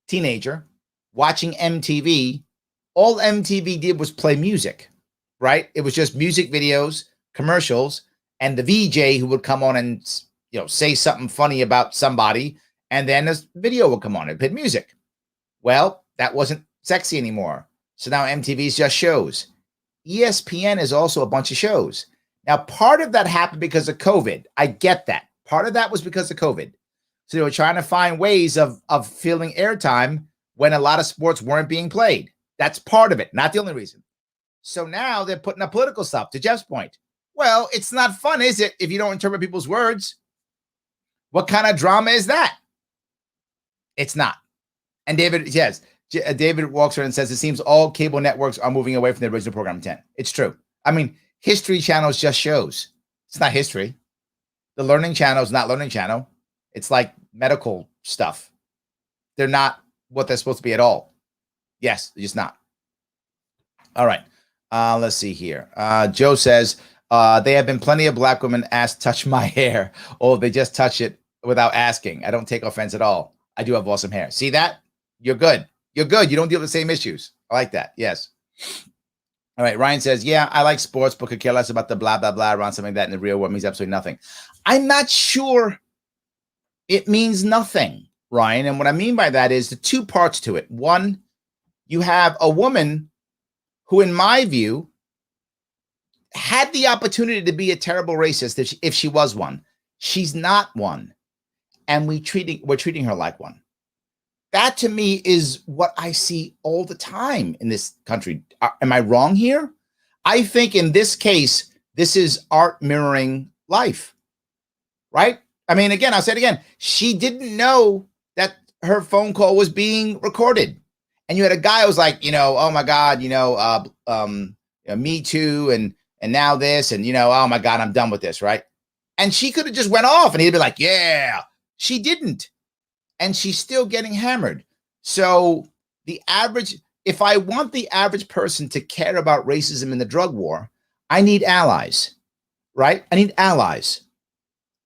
teenager, watching MTV, all MTV did was play music, right? It was just music videos, commercials, and the VJ who would come on and say something funny about somebody, and then this video would come on and play music. Well, that wasn't sexy anymore. So now MTV's just shows. ESPN is also a bunch of shows. Now, part of that happened because of COVID. I get that. Part of that was because of COVID. So they were trying to find ways of filling airtime when a lot of sports weren't being played. That's part of it, not the only reason. So now they're putting up political stuff, to Jeff's point. Well, it's not fun, is it, if you don't interpret people's words? What kind of drama is that? It's not. And David walks around and says, "It seems all cable networks are moving away from the original program intent." It's true. I mean, History Channel is just shows. It's not history. The Learning Channel is not Learning Channel. It's like medical stuff. They're not what they're supposed to be at all. Yes, they're just not. All right. Let's see here. Joe says, "There have been plenty of black women asked to touch my hair, or they just touch it without asking. I don't take offense at all. I do have awesome hair." See that? You're good. You're good. You don't deal with the same issues. I like that. Yes. All right. Ryan says, "Yeah, I like sports, but could care less about the blah, blah, blah around something that in the real world means absolutely nothing." I'm not sure it means nothing, Ryan. And what I mean by that is the two parts to it. One, you have a woman who, in my view, had the opportunity to be a terrible racist if she was one. She's not one. and we're treating her like one. That to me is what I see all the time in this country. Am I wrong here? I think in this case, this is art mirroring life, right? I mean, again, I'll say it again. She didn't know that her phone call was being recorded. And you had a guy who was like, oh my God, me too. And now this, and oh my God, I'm done with this, right? And she could have just went off and he'd be like, yeah, she didn't. And she's still getting hammered. So if I want the average person to care about racism in the drug war, I need allies, right? I need allies.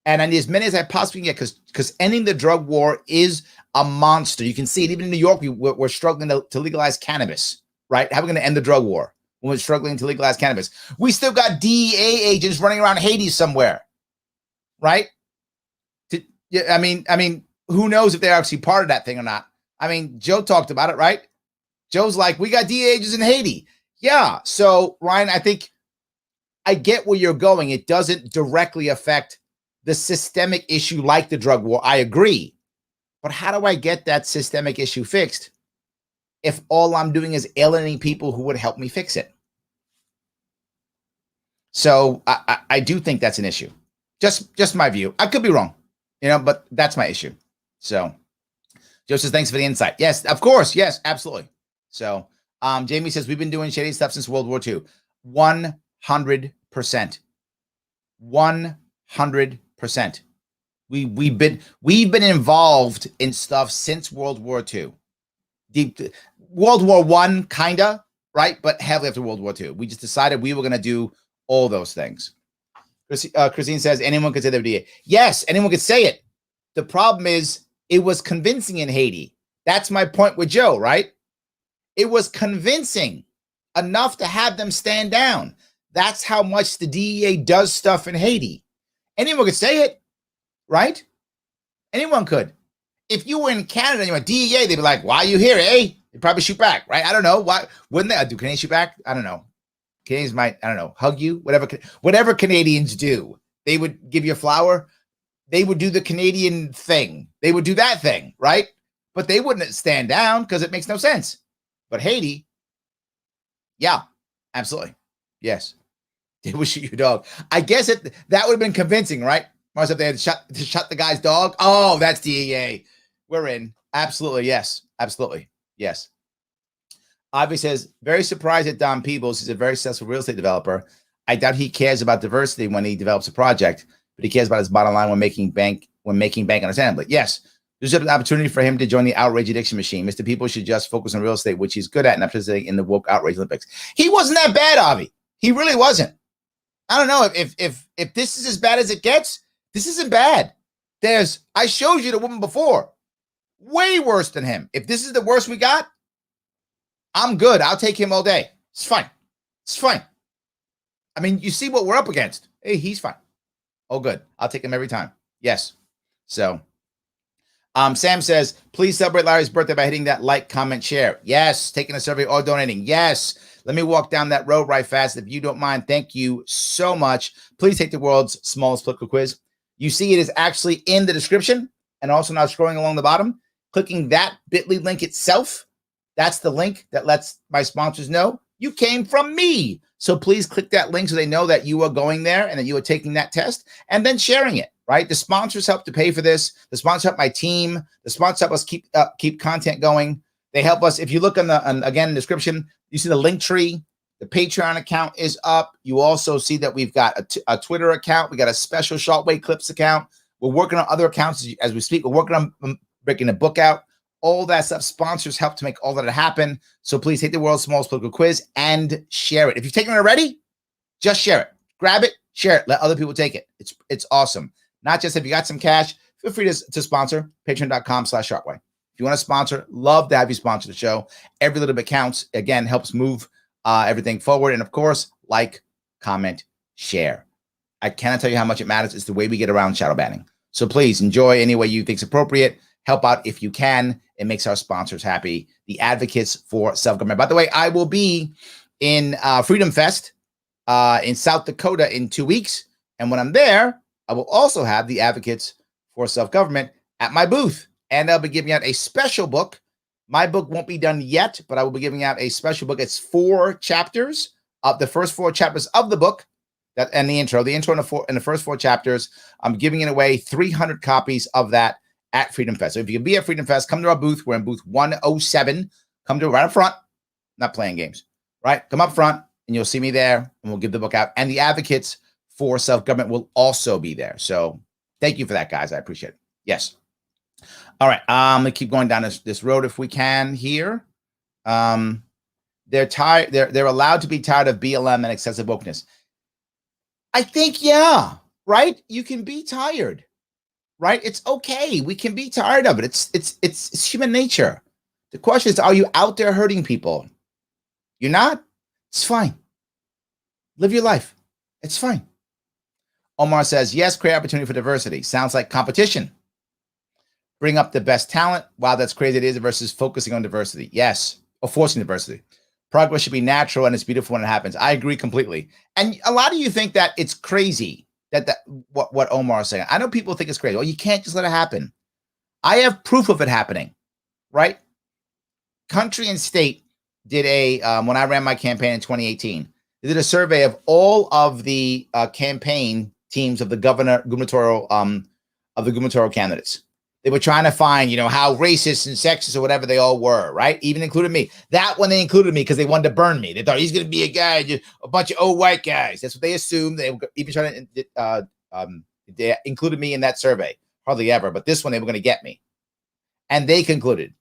And I need as many as I possibly can get because ending the drug war is a monster. You can see it even in New York. We're struggling to legalize cannabis, right? How are we going to end the drug war when we're struggling to legalize cannabis? We still got DEA agents running around Haiti somewhere, right? I mean, who knows if they're actually part of that thing or not? I mean, Joe talked about it, right? Joe's like, we got DEA agents in Haiti. Yeah. So, Ryan, I think I get where you're going. It doesn't directly affect the systemic issue like the drug war. I agree. But how do I get that systemic issue fixed if all I'm doing is alienating people who would help me fix it? So I do think that's an issue. Just my view. I could be wrong, but that's my issue. So Joe says, thanks for the insight. Yes, of course. Yes, absolutely. So Jamie says, we've been doing shady stuff since World War II. 100%. 100%. We've been involved in stuff since World War II. World War I, kinda, right? But heavily after World War II. We just decided we were going to do all those things. Christine says, anyone could say they're DA. Yes, anyone could say it. The problem is it was convincing in Haiti. That's my point with Joe, right? It was convincing enough to have them stand down. That's how much the DEA does stuff in Haiti. Anyone could say it, right? Anyone could. If you were in Canada and you were DEA, they'd be like, why are you here, eh? They'd probably shoot back, right? I don't know. Why wouldn't they? Do Canadians shoot back? I don't know. Canadians might, I don't know, hug you, whatever Canadians do. They would give you a flower. They would do the Canadian thing. They would do that thing, right? But they wouldn't stand down because it makes no sense. But Haiti, yeah, absolutely. Yes. They would shoot your dog. I guess that would have been convincing, right? If they had shot the guy's dog. Oh, that's DEA. We're in. Absolutely. Yes. Absolutely. Yes. Avi says, very surprised at Don Peebles. He's a very successful real estate developer. I doubt he cares about diversity when he develops a project, but he cares about his bottom line when making bank understandably. Yes. There's an opportunity for him to join the outrage addiction machine. Mr. People should just focus on real estate, which he's good at, and not participating in the woke outrage Olympics. He wasn't that bad, Avi. He really wasn't. I don't know if this is as bad as it gets. This isn't bad. I showed you the woman before. Way worse than him. If this is the worst we got, I'm good. I'll take him all day. It's fine. It's fine. I mean, you see what we're up against. Hey, he's fine. Oh, good. I'll take him every time. Yes. So, Sam says, please celebrate Larry's birthday by hitting that like, comment, share. Yes. Taking a survey or donating. Yes. Let me walk down that road right fast. If you don't mind, thank you so much. Please take the world's smallest political quiz. You see it is actually in the description and also now scrolling along the bottom. Clicking that bit.ly link itself. That's the link that lets my sponsors know you came from me. So please click that link so they know that you are going there and that you are taking that test and then sharing it, right? The sponsors help to pay for this. The sponsors help my team. The sponsors help us keep content going. They help us. If you look again, in the description, you see the link tree. The Patreon account is up. You also see that we've got a Twitter account. We got a special Sharpe Clips account. We're working on other accounts as we speak. We're working on breaking a book out. All that stuff. Sponsors help to make all that happen. So please take the world's smallest political quiz and share it. If you've taken it already, just share it. Grab it, share it. Let other people take it. It's awesome. Not just if you got some cash, feel free to sponsor. Patreon.com/Sharpeway. If you want to sponsor, love to have you sponsor the show. Every little bit counts. Again, helps move everything forward. And of course, like, comment, share. I cannot tell you how much it matters. It's the way we get around shadow banning. So please enjoy any way you think is appropriate. Help out if you can. It makes our sponsors happy. The advocates for self-government. By the way, I will be in Freedom Fest in South Dakota in 2 weeks. And when I'm there, I will also have the advocates for self-government at my booth. And I'll be giving out a special book. My book won't be done yet, but I will be giving out a special book. It's 4 chapters of the first 4 chapters of the book and the intro and the first 4 chapters. I'm giving it away 300 copies of that at Freedom Fest. So if you can be at Freedom Fest, come to our booth. We're in booth 107. Come to right up front. Not playing games, right? Come up front and you'll see me there and we'll give the book out. And the advocates for self-government will also be there. So thank you for that, guys. I appreciate it. Yes. All right. I'm going to keep going down this road if we can here. They're tired. They're allowed to be tired of BLM and excessive wokeness. I think, yeah, right? You can be tired, right? It's okay. We can be tired of it. It's human nature. The question is, are you out there hurting people? You're not? It's fine. Live your life. It's fine. Omar says, yes, create opportunity for diversity. Sounds like competition. Bring up the best talent. Wow, that's crazy it is versus focusing on diversity. Yes, or forcing diversity. Progress should be natural and it's beautiful when it happens. I agree completely. And a lot of you think that it's crazy what Omar is saying. I know people think it's crazy. Oh, you can't just let it happen. I have proof of it happening, right? Country and State did when I ran my campaign in 2018, they did a survey of all of the campaign teams of the gubernatorial candidates. They were trying to find, how racist and sexist or whatever they all were, right? Even included me. That one, they included me because they wanted to burn me. They thought he's going to be a guy, just a bunch of old white guys. That's what they assumed. They were even trying to, they included me in that survey. Hardly ever, but this one, they were going to get me. And they concluded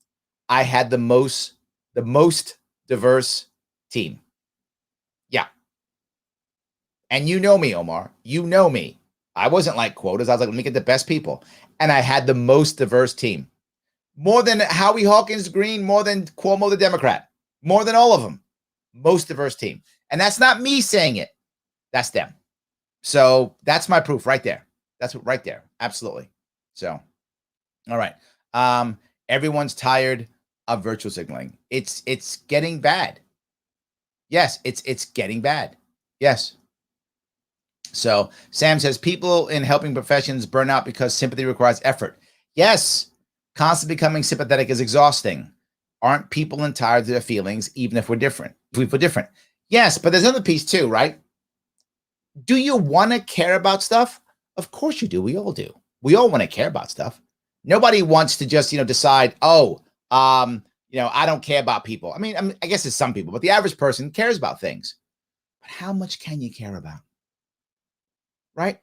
I had the most diverse team. Yeah. And you know me, Omar. You know me. I wasn't like quotas. I was like, let me get the best people. And I had the most diverse team. More than Howie Hawkins Green, more than Cuomo the Democrat, more than all of them. Most diverse team. And that's not me saying it. That's them. So that's my proof right there. That's right there. Absolutely. So, all right. Everyone's tired of virtual signaling. It's getting bad. Yes, it's getting bad. Yes. So Sam says people in helping professions burn out because sympathy requires effort. Yes, constantly becoming sympathetic is exhausting. Aren't people entitled to their feelings, even if we're different? If we're different. Yes, but there's another piece too, right? Do you want to care about stuff? Of course you do. We all do. We all want to care about stuff. Nobody wants to just, decide, I don't care about people. I mean, I guess it's some people, but the average person cares about things. But how much can you care about? Right?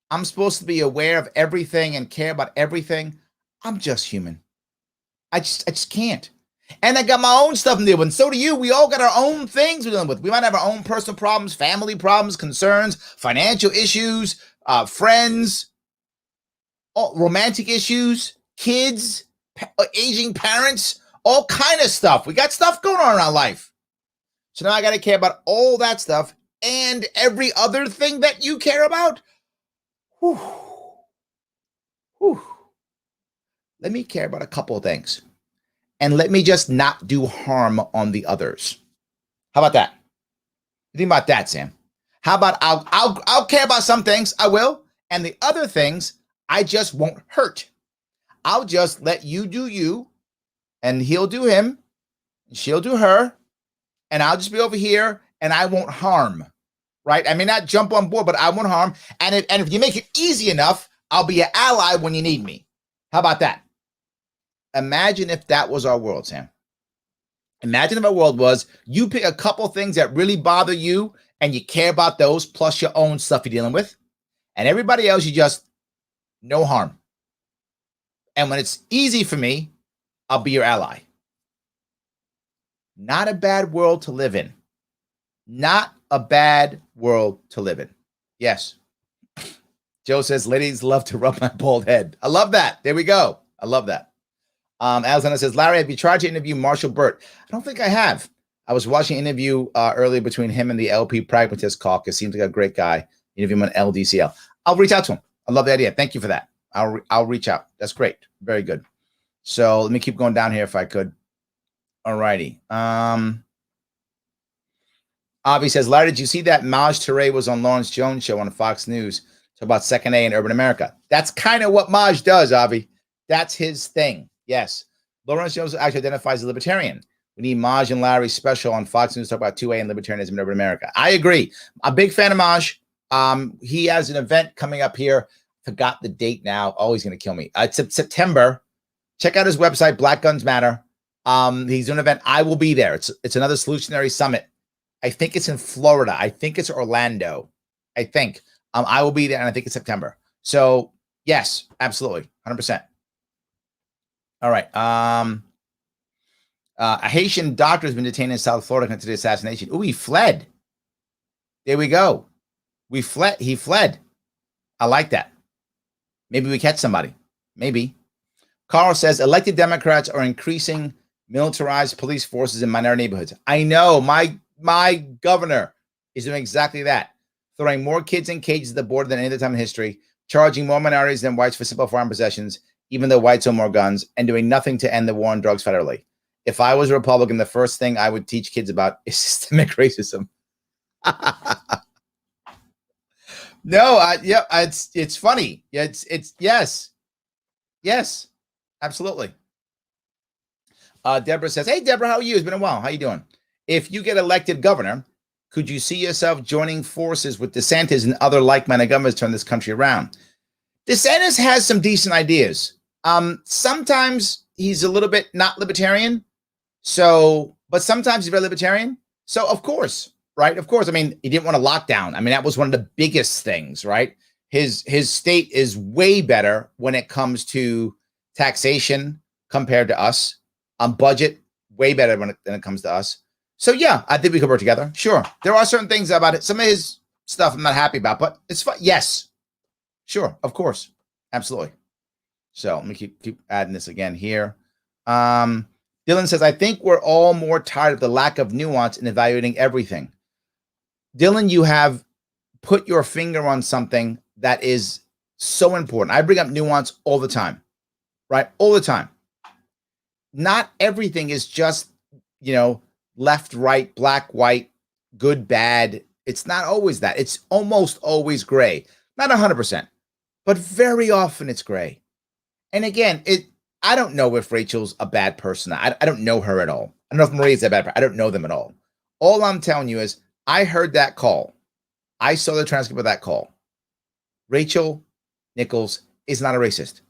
I'm supposed to be aware of everything and care about everything. I'm just human. I just can't. And I got my own stuff to deal with. And so do you. We all got our own things we're dealing with. We might have our own personal problems, family problems, concerns, financial issues, friends, romantic issues, kids, aging parents, all kind of stuff. We got stuff going on in our life. So now I got to care about all that stuff and every other thing that you care about. Whew. Whew. Let me care about a couple of things. And let me just not do harm on the others. How about that? What do you think about that, Sam? How about I'll care about some things, I will, and the other things I just won't hurt. I'll just let you do you, and he'll do him, and she'll do her, and I'll just be over here, and I won't harm, right? I may not jump on board, but I won't harm. And if you make it easy enough, I'll be an ally when you need me. How about that? Imagine if that was our world, Sam. Imagine if our world was you pick a couple things that really bother you and you care about those plus your own stuff you're dealing with. And everybody else, you just no harm. And when it's easy for me, I'll be your ally. Not a bad world to live in. Not a bad world to live in. Yes. Joe says, ladies love to rub my bald head. I love that. There we go. I love that. Alexander says, Larry, have you tried to interview Marshall Burt? I don't think I have. I was watching an interview earlier between him and the LP Pragmatist Caucus. Seems like a great guy. Interview him on LDCL. I'll reach out to him. I love the idea. Thank you for that. I'll reach out. That's great. Very good. So let me keep going down here if I could. All righty. Avi says, Larry, did you see that Maj Touré was on Lawrence Jones' show on Fox News Talk about second A in urban America. That's kind of what Maj does, Avi. That's his thing. Yes. Lawrence Jones actually identifies as a libertarian. We need Maj and Larry special on Fox News to talk about 2A and libertarianism in urban America. I agree. I'm a big fan of Maj. He has an event coming up here. Forgot the date now. Oh, he's going to kill me. It's September. Check out his website, Black Guns Matter. He's doing an event. I will be there. It's another solutionary summit. I think it's in Florida. I think it's Orlando. I think. I will be there, and I think it's September. So, yes, absolutely. 100%. All right. A Haitian doctor has been detained in South Florida connected to the assassination. Oh, he fled. There we go. He fled. I like that. Maybe we catch somebody. Maybe. Carl says, elected Democrats are increasing militarized police forces in minority neighborhoods. I know. My governor is doing exactly that. Throwing more kids in cages at the border than any other time in history, charging more minorities than whites for simple firearm possessions, even though whites own more guns, and doing nothing to end the war on drugs federally. If I was a Republican, the first thing I would teach kids about is systemic racism. No, it's funny. It's yes, absolutely. Deborah says, "Hey, Deborah, how are you? It's been a while. How you doing? If you get elected governor, could you see yourself joining forces with DeSantis and other like-minded governors to turn this country around?" DeSantis has some decent ideas. Sometimes he's a little bit not libertarian, but sometimes he's very libertarian. So of course, right? Of course. I mean, he didn't want a lockdown. I mean, that was one of the biggest things, right? His state is way better when it comes to taxation compared to us. Budget, way better when it comes to us. So yeah, I think we could work together. Sure. There are certain things about it. Some of his stuff I'm not happy about, but it's fun. Yes. Sure. Of course. Absolutely. So let me keep adding this again here. Dylan says, I think we're all more tired of the lack of nuance in evaluating everything. Dylan, you have put your finger on something that is so important. I bring up nuance all the time, right? All the time. Not everything is just, left, right, black, white, good, bad. It's not always that. It's almost always gray. Not 100%, but very often it's gray. And again, I don't know if Rachel's a bad person. I don't know her at all. I don't know if Maria's a bad person. I don't know them at all. All I'm telling you is I heard that call. I saw the transcript of that call. Rachel Nichols is not a racist.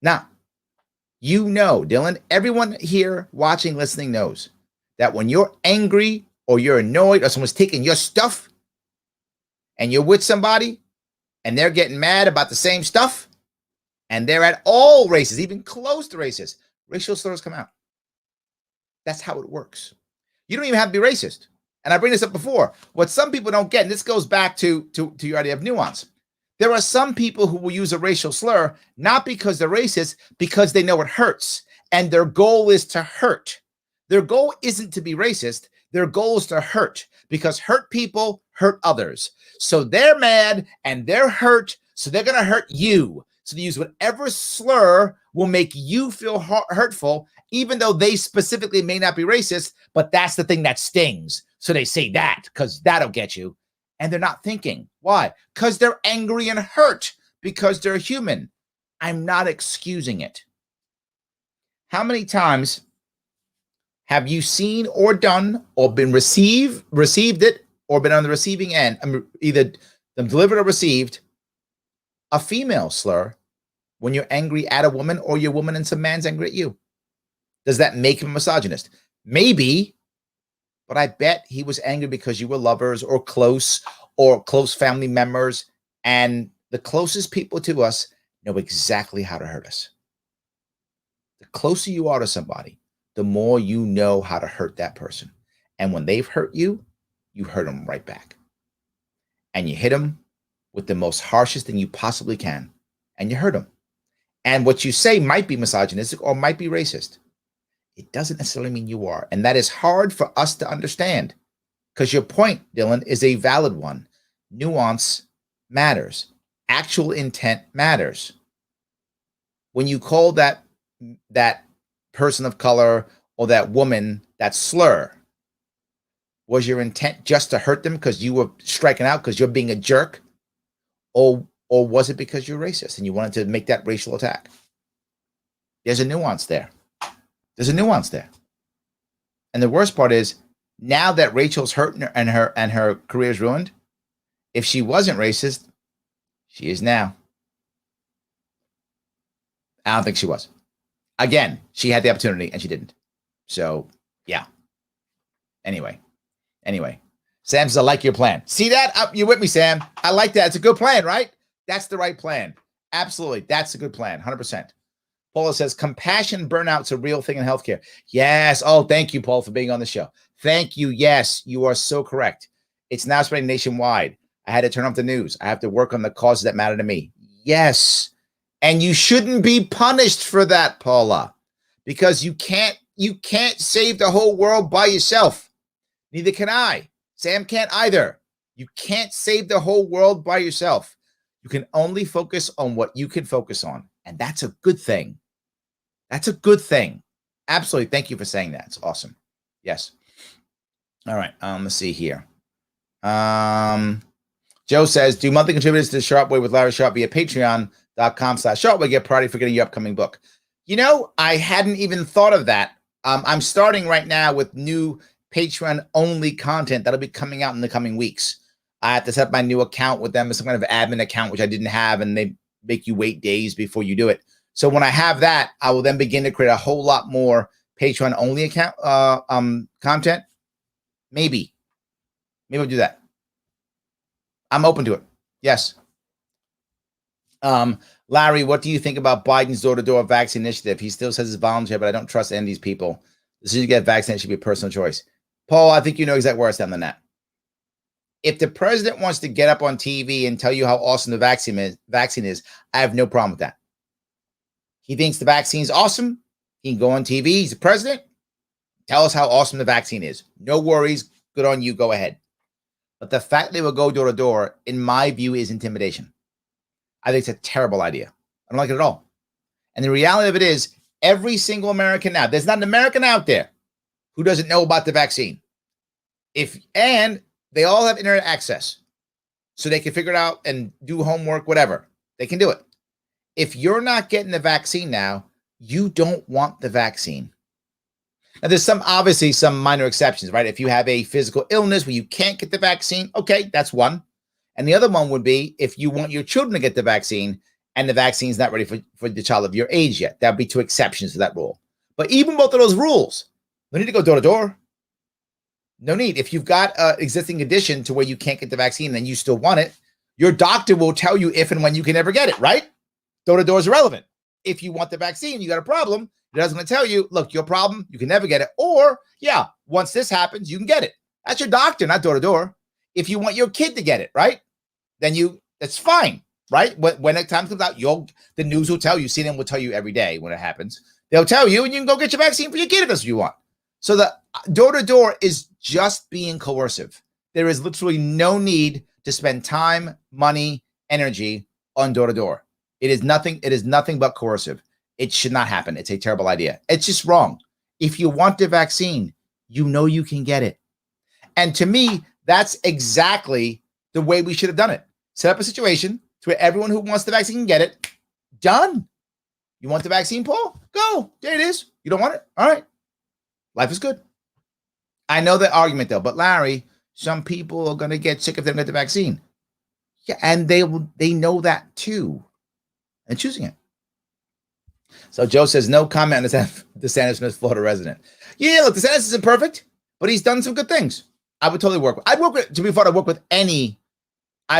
Now, Dylan, everyone here watching, listening knows that when you're angry or you're annoyed or someone's taking your stuff and you're with somebody and they're getting mad about the same stuff and they're at all races, even close to racist, racial slurs come out. That's how it works. You don't even have to be racist. And I bring this up before. What some people don't get, and this goes back to your idea of nuance. There are some people who will use a racial slur, not because they're racist, because they know it hurts. And their goal is to hurt. Their goal isn't to be racist. Their goal is to hurt, because hurt people hurt others. So they're mad and they're hurt. So they're going to hurt you. So they use whatever slur will make you feel hurtful, even though they specifically may not be racist, but that's the thing that stings. So they say that because that'll get you. And they're not thinking. Why? Because they're angry and hurt, because they're human. I'm not excusing it. How many times have you seen or done or been received it or been on the receiving end, either them delivered or received, a female slur when you're angry at a woman or your woman and some man's angry at you? Does that make him a misogynist? Maybe, but I bet he was angry because you were lovers or close family members, and the closest people to us know exactly how to hurt us. The closer you are to somebody, the more you know how to hurt that person. And when they've hurt you, you hurt them right back. And you hit them with the most harshest thing you possibly can, and you hurt them. And what you say might be misogynistic or might be racist. It doesn't necessarily mean you are. And that is hard for us to understand, because your point, Dylan, is a valid one. Nuance matters. Actual intent matters. When you call that person of color or that woman that slur, was your intent just to hurt them because you were striking out because you're being a jerk? Or was it because you're racist and you wanted to make that racial attack? There's a nuance there. There's a nuance there. And the worst part is, now that Rachel's hurt and her career is ruined, if she wasn't racist, she is now. I don't think she was. Again, she had the opportunity and she didn't. So, yeah. Anyway. Sam says, I like your plan. See that? You're with me, Sam. I like that. It's a good plan, right? That's the right plan. Absolutely. That's a good plan. 100%. Paula says, compassion burnout's a real thing in healthcare. Yes. Oh, thank you, Paul, for being on the show. Thank you. Yes, you are so correct. It's now spreading nationwide. I had to turn off the news. I have to work on the causes that matter to me. Yes. And you shouldn't be punished for that, Paula, because you can't save the whole world by yourself. Neither can I. Sam can't either. You can't save the whole world by yourself. You can only focus on what you can focus on. And that's a good thing. That's a good thing. Absolutely. Thank you for saying that. It's awesome. Yes. All right. Let's see here. Joe says, do monthly contributors to the Sharpe Way with Larry Sharpe via patreon.com/Sharpe get priority for getting your upcoming book. You know, I hadn't even thought of that. I'm starting right now with new Patreon only content that'll be coming out in the coming weeks. I have to set up my new account with them as some kind of admin account, which I didn't have, and they make you wait days before you do it. So when I have that, I will then begin to create a whole lot more Patreon only account content. Maybe I'll do that. I'm open to it. Yes. Larry, what do you think about Biden's door-to-door vaccine initiative? He still says it's voluntary, but I don't trust any of these people. As soon as you get vaccinated, it should be a personal choice. Paul, I think you know exactly where I stand on that. If the president wants to get up on TV and tell you how awesome the vaccine is, I have no problem with that. He thinks the vaccine is awesome. He can go on TV. He's the president. Tell us how awesome the vaccine is. No worries. Good on you. Go ahead. But the fact they will go door to door, in my view, is intimidation. I think it's a terrible idea. I don't like it at all. And the reality of it is, every single American now, there's not an American out there who doesn't know about the vaccine. And they all have internet access, so they can figure it out and do homework, whatever. They can do it. If you're not getting the vaccine now, you don't want the vaccine. Now, there's obviously some minor exceptions, right? If you have a physical illness where you can't get the vaccine, okay, that's one. And the other one would be if you want your children to get the vaccine and the vaccine is not ready for the child of your age yet. That would be two exceptions to that rule. But even both of those rules, no need to go door to door. No need. If you've got an existing condition to where you can't get the vaccine and you still want it, your doctor will tell you if and when you can ever get it, right? Door to door is irrelevant. If you want the vaccine, you got a problem. It doesn't going to tell you, look, your problem, you can never get it. Or, yeah, once this happens, you can get it. That's your doctor, not door to door. If you want your kid to get it, right? Then that's fine, right? When that time comes out, the news will tell you. CNN will tell you every day when it happens. They'll tell you, and you can go get your vaccine for your kid if that's what you want. So the door to door is just being coercive. There is literally no need to spend time, money, energy on door to door. It is nothing but coercive. It should not happen. It's a terrible idea. It's just wrong. If you want the vaccine, you know you can get it. And to me, that's exactly the way we should have done it. Set up a situation to where everyone who wants the vaccine can get it. Done. You want the vaccine, Paul? Go. There it is. You don't want it? All right. Life is good. I know the argument, though. But Larry, some people are going to get sick if they don't get the vaccine. Yeah, and they know that too. And choosing it. So Joe says, no comment on the DeSantis Smith Florida resident. Yeah, look, DeSantis isn't perfect, but he's done some good things. I would totally work with. I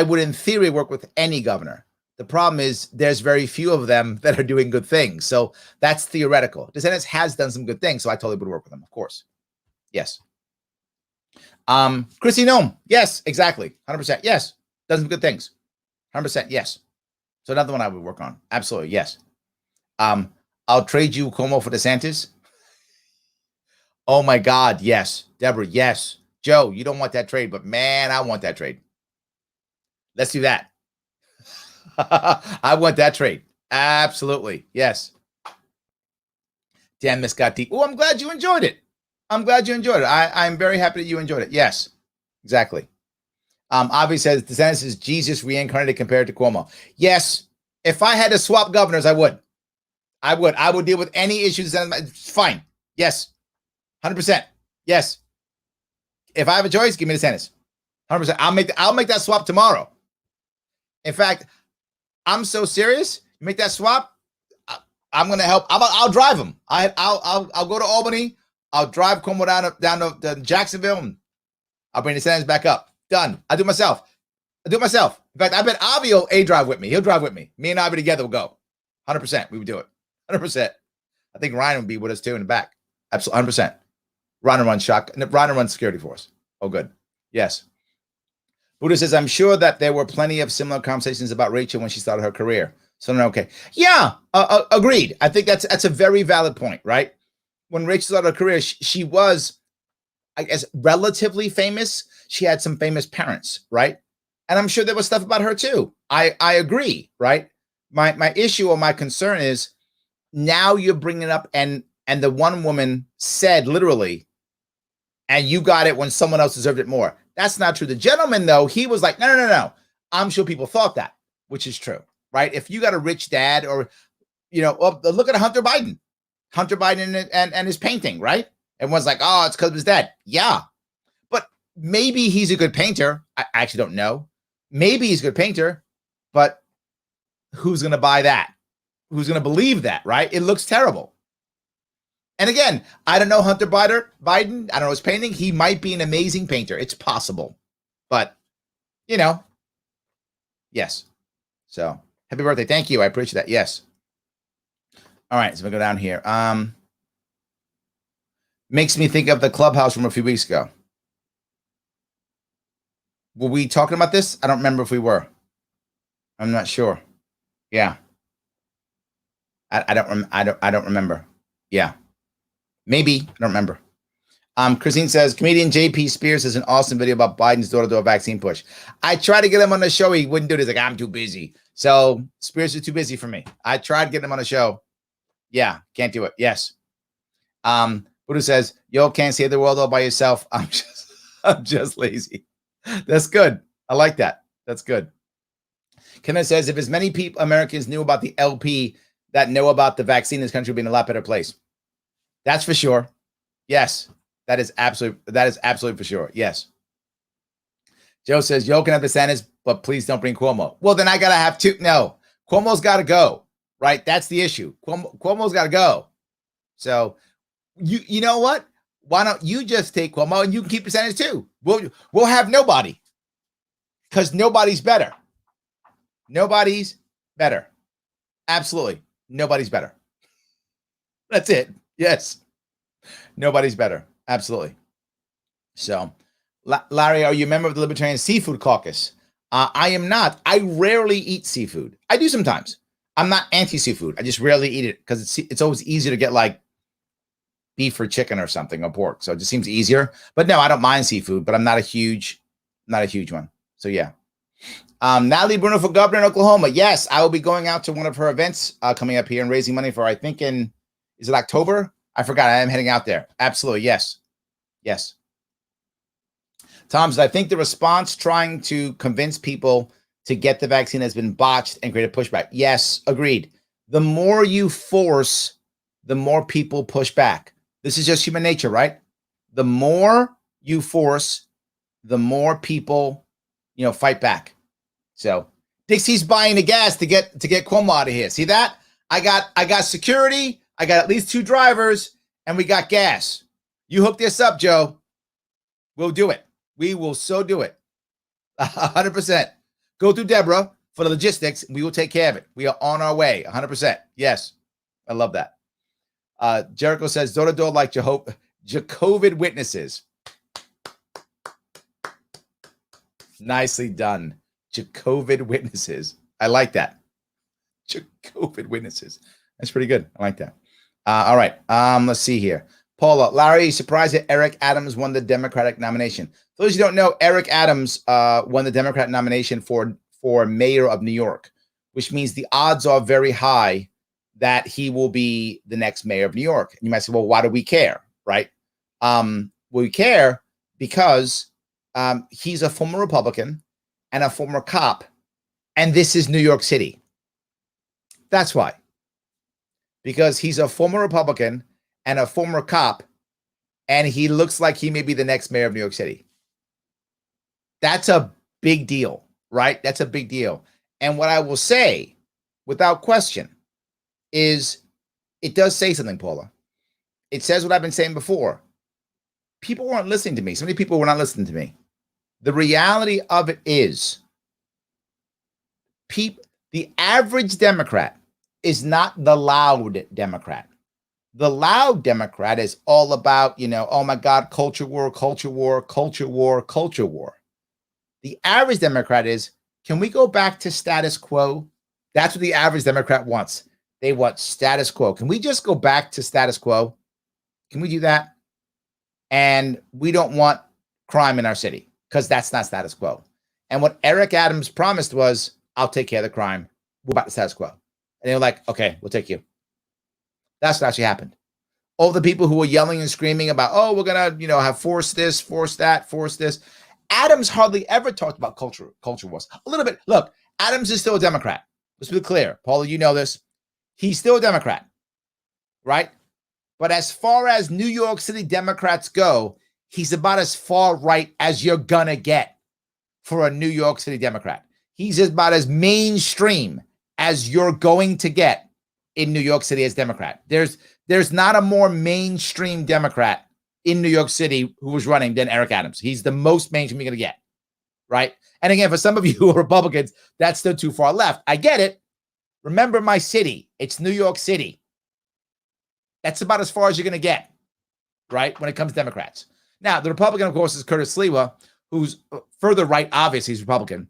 would in theory work with any governor. The problem is there's very few of them that are doing good things. So that's theoretical. DeSantis has done some good things, so I totally would work with him, of course. Yes. Chrissy Nome. Yes, exactly. 100%. Yes. Does some good things. 100%. Yes. So another one I would work on. Absolutely. Yes. I'll trade you Cuomo for DeSantis. Oh my God. Yes. Deborah. Yes. Joe, you don't want that trade, but man, I want that trade. Let's do that. I want that trade. Absolutely. Yes. Damn, Miss got deep. Oh, I'm glad you enjoyed it. I'm very happy that you enjoyed it. Yes, exactly. Avi says DeSantis is Jesus reincarnated compared to Cuomo. Yes, if I had to swap governors, I would. I would deal with any issues. It's fine. Yes, 100%. Yes. If I have a choice, give me DeSantis. 100%. I'll make that swap tomorrow. In fact, I'm so serious. You make that swap, I'm gonna help. I'll drive him. I'll go to Albany. I'll drive Cuomo down to Jacksonville, and I'll bring DeSantis back up. Done. I do it myself. In fact, I bet Avi will drive with me. He'll drive with me. Me and Avi together will go. 100%. We would do it. 100%. I think Ryan would be with us too in the back. Absolutely. 100%. Ryan runs security for us. Oh, good. Yes. Buddha says, I'm sure that there were plenty of similar conversations about Rachel when she started her career. So, no, okay. Yeah, agreed. I think that's a very valid point, right? When Rachel started her career, she was, I guess, relatively famous. She had some famous parents, right? And I'm sure there was stuff about her too. I agree, right? My issue or my concern is now you're bringing it up and the one woman said literally, and you got it when someone else deserved it more. That's not true. The gentleman, though, he was like, no. I'm sure people thought that, which is true, right? If you got a rich dad or, look at Hunter Biden and his painting, right? Everyone's like, oh, it's because of his dad. Yeah. But maybe he's a good painter. I actually don't know. Maybe he's a good painter, but who's going to buy that? Who's going to believe that, right? It looks terrible. And again, I don't know Hunter Biden. I don't know his painting. He might be an amazing painter. It's possible. But, yes. So, happy birthday. Thank you. I appreciate that. Yes. All right. So, we go down here. Makes me think of the Clubhouse from a few weeks ago. Were we talking about this? I don't remember if we were. I'm not sure. Yeah. I don't remember. Yeah. Maybe. I don't remember. Christine says, comedian JP Spears has an awesome video about Biden's door-to-door vaccine push. I tried to get him on the show. He wouldn't do it. He's like, I'm too busy. So Spears is too busy for me. I tried getting him on the show. Yeah. Can't do it. Yes. Buddha says, yo, can't save the world all by yourself. I'm just lazy. That's good. I like that. That's good. Kenneth says, if as many people, Americans knew about the LP that know about the vaccine, this country would be in a lot better place. That's for sure. Yes. That is absolutely for sure. Yes. Joe says, yo, can have DeSantis, but please don't bring Cuomo. Well, then I got to have two. No, Cuomo's got to go, right? That's the issue. Cuomo's got to go. So you know what? Why don't you just take Cuomo and you can keep DeSantis too? We'll have nobody because nobody's better. Nobody's better. Absolutely. Nobody's better. That's it. Yes. Nobody's better. Absolutely. So, Larry, are you a member of the Libertarian Seafood Caucus? I am not. I rarely eat seafood. I do sometimes. I'm not anti-seafood. I just rarely eat it because it's always easier to get like beef or chicken or something or pork. So it just seems easier. But no, I don't mind seafood, but I'm not a huge one. So yeah. Natalie Bruno for governor in Oklahoma. Yes, I will be going out to one of her events coming up here and raising money for, I think is it October? I forgot. I am heading out there. Absolutely. Yes. Yes. Tom says, I think the response trying to convince people to get the vaccine has been botched and created pushback. Yes, agreed. The more you force, the more people push back. This is just human nature, right? The more you force, the more people, fight back. So Dixie's buying the gas to get Cuomo out of here. See that? I got security. I got at least 2 drivers, and we got gas. You hook this up, Joe. We'll do it. We will so do it. 100%. Go through Deborah for the logistics. We will take care of it. We are on our way. 100%. Yes. I love that. Jericho says, door-to-door like Jehovah's Witnesses. Nicely done. Jehovah's Witnesses. I like that. Jehovah's Witnesses. That's pretty good. I like that. All right. Let's see here. Paula, Larry, surprised that Eric Adams won the Democratic nomination. For those who don't know, Eric Adams won the Democrat nomination for mayor of New York, which means the odds are very high that he will be the next mayor of New York. And you might say, well, why do we care? Right? We care because he's a former Republican. and a former cop, and this is New York City. That's why. Because he's a former Republican and a former cop, and he looks like he may be the next mayor of New York City. That's a big deal, right? That's a big deal. And what I will say, without question, is it does say something, Paula. It says what I've been saying before. People weren't listening to me. So many people were not listening to me. The reality of it is, the average Democrat is not the loud Democrat. The loud Democrat is all about, oh my God, culture war, culture war, culture war, culture war. The average Democrat is, can we go back to status quo? That's what the average Democrat wants. They want status quo. Can we just go back to status quo? Can we do that? And we don't want crime in our city because that's not status quo. And what Eric Adams promised was, I'll take care of the crime. We're back to status quo. And they were like, okay, we'll take you. That's what actually happened. All the people who were yelling and screaming about, oh, we're going to, have force this, force that, force this. Adams hardly ever talked about culture wars. A little bit. Look, Adams is still a Democrat. Let's be clear. Paula, you know this. He's still a Democrat, right? But as far as New York City Democrats go, he's about as far right as you're going to get for a New York City Democrat. He's about as mainstream as you're going to get in New York City as Democrat. There's not a more mainstream Democrat in New York City who was running than Eric Adams. He's the most mainstream you're going to get, right? And again, for some of you who are Republicans, that's still too far left. I get it. Remember my city. It's New York City. That's about as far as you're going to get, right, when it comes to Democrats. Now, the Republican, of course, is Curtis Sliwa, who's further right. Obviously, he's Republican.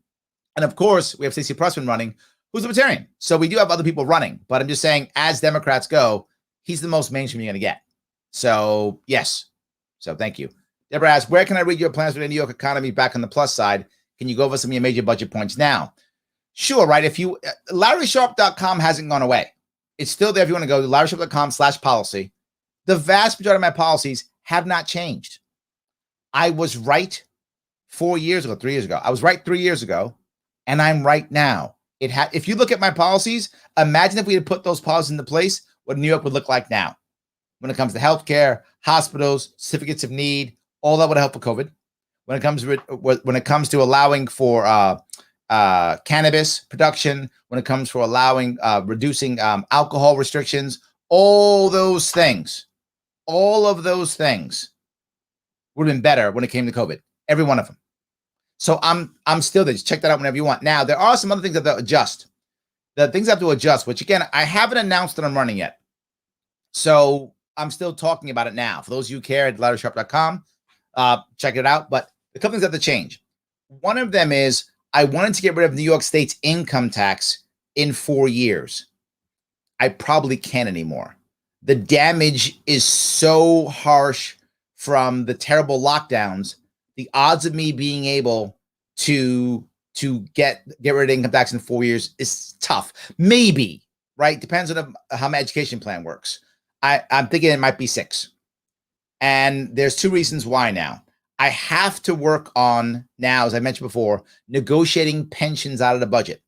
And, of course, we have Stacey Pressman running, who's a Libertarian. So we do have other people running. But I'm just saying, as Democrats go, he's the most mainstream you're going to get. So, yes. So, thank you. Deborah asks, where can I read your plans for the New York economy back on the plus side? Can you go over some of your major budget points now? Sure, right? If you, LarrySharpe.com hasn't gone away. It's still there if you want to go to LarrySharpe.com/policy. The vast majority of my policies have not changed. I was right 3 years ago. I was right 3 years ago, and I'm right now. If you look at my policies, imagine if we had put those policies into place, what New York would look like now. When it comes to healthcare, hospitals, certificates of need, all that would help with COVID. When it comes to allowing for cannabis production, when it comes for allowing reducing alcohol restrictions, all of those things would have been better when it came to COVID. Every one of them. So I'm still there. Just check that out whenever you want. Now, there are some other things that they'll adjust. The things I have to adjust, which again, I haven't announced that I'm running yet. So I'm still talking about it now. For those of you who care at LarrySharpe.com, check it out. But a couple things have to change. One of them is I wanted to get rid of New York State's income tax in 4 years. I probably can't anymore. The damage is so harsh from the terrible lockdowns. The odds of me being able to get rid of income tax in 4 years is tough. Maybe, right? Depends on how my education plan works. I'm thinking it might be 6. And there's 2 reasons why now. I have to work on now, as I mentioned before, negotiating pensions out of the budget.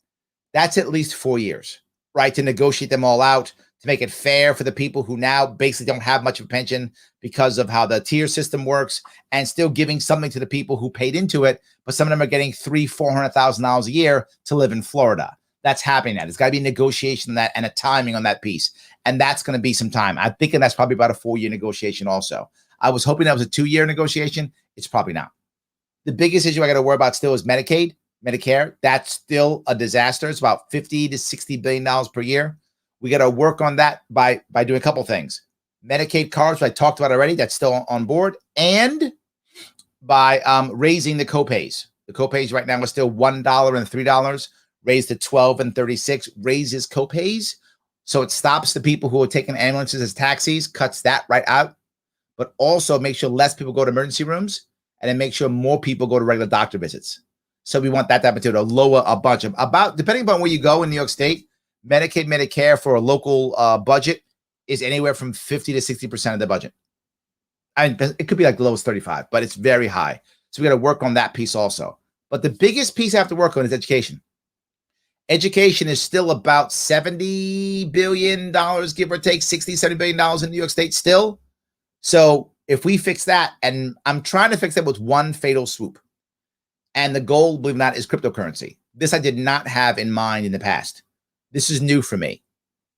That's at least 4 years, right? To negotiate them all out, to make it fair for the people who now basically don't have much of a pension because of how the tier system works, and still giving something to the people who paid into it, but some of them are getting $300,000-$400,000 a year to live in Florida. That's happening now. There's got to be a negotiation on that and a timing on that piece. And that's going to be some time. I'm thinking that's probably about a 4-year negotiation also. I was hoping that was a 2-year negotiation. It's probably not. The biggest issue I got to worry about still is Medicaid, Medicare. That's still a disaster. It's about $50 to $60 billion per year. We got to work on that by doing a couple things. Medicaid cards, which I talked about already, that's still on board, and by raising the copays. The copays right now are still $1 and $3, raised to $12 and $36, raises copays. So it stops the people who are taking ambulances as taxis, cuts that right out, but also make sure less people go to emergency rooms, and then make sure more people go to regular doctor visits. So we want that to happen too, to lower a bunch of, about, depending upon where you go in New York State, Medicaid, Medicare for a local budget is anywhere from 50 to 60% of the budget. I mean, it could be like the lowest 35, but it's very high. So we got to work on that piece also. But the biggest piece I have to work on is education. Education is still about $70 billion, give or take $60, $70 billion in New York State still. So if we fix that, and I'm trying to fix that with one fatal swoop, and the goal, believe it or not, is cryptocurrency. This I did not have in mind in the past. This is new for me.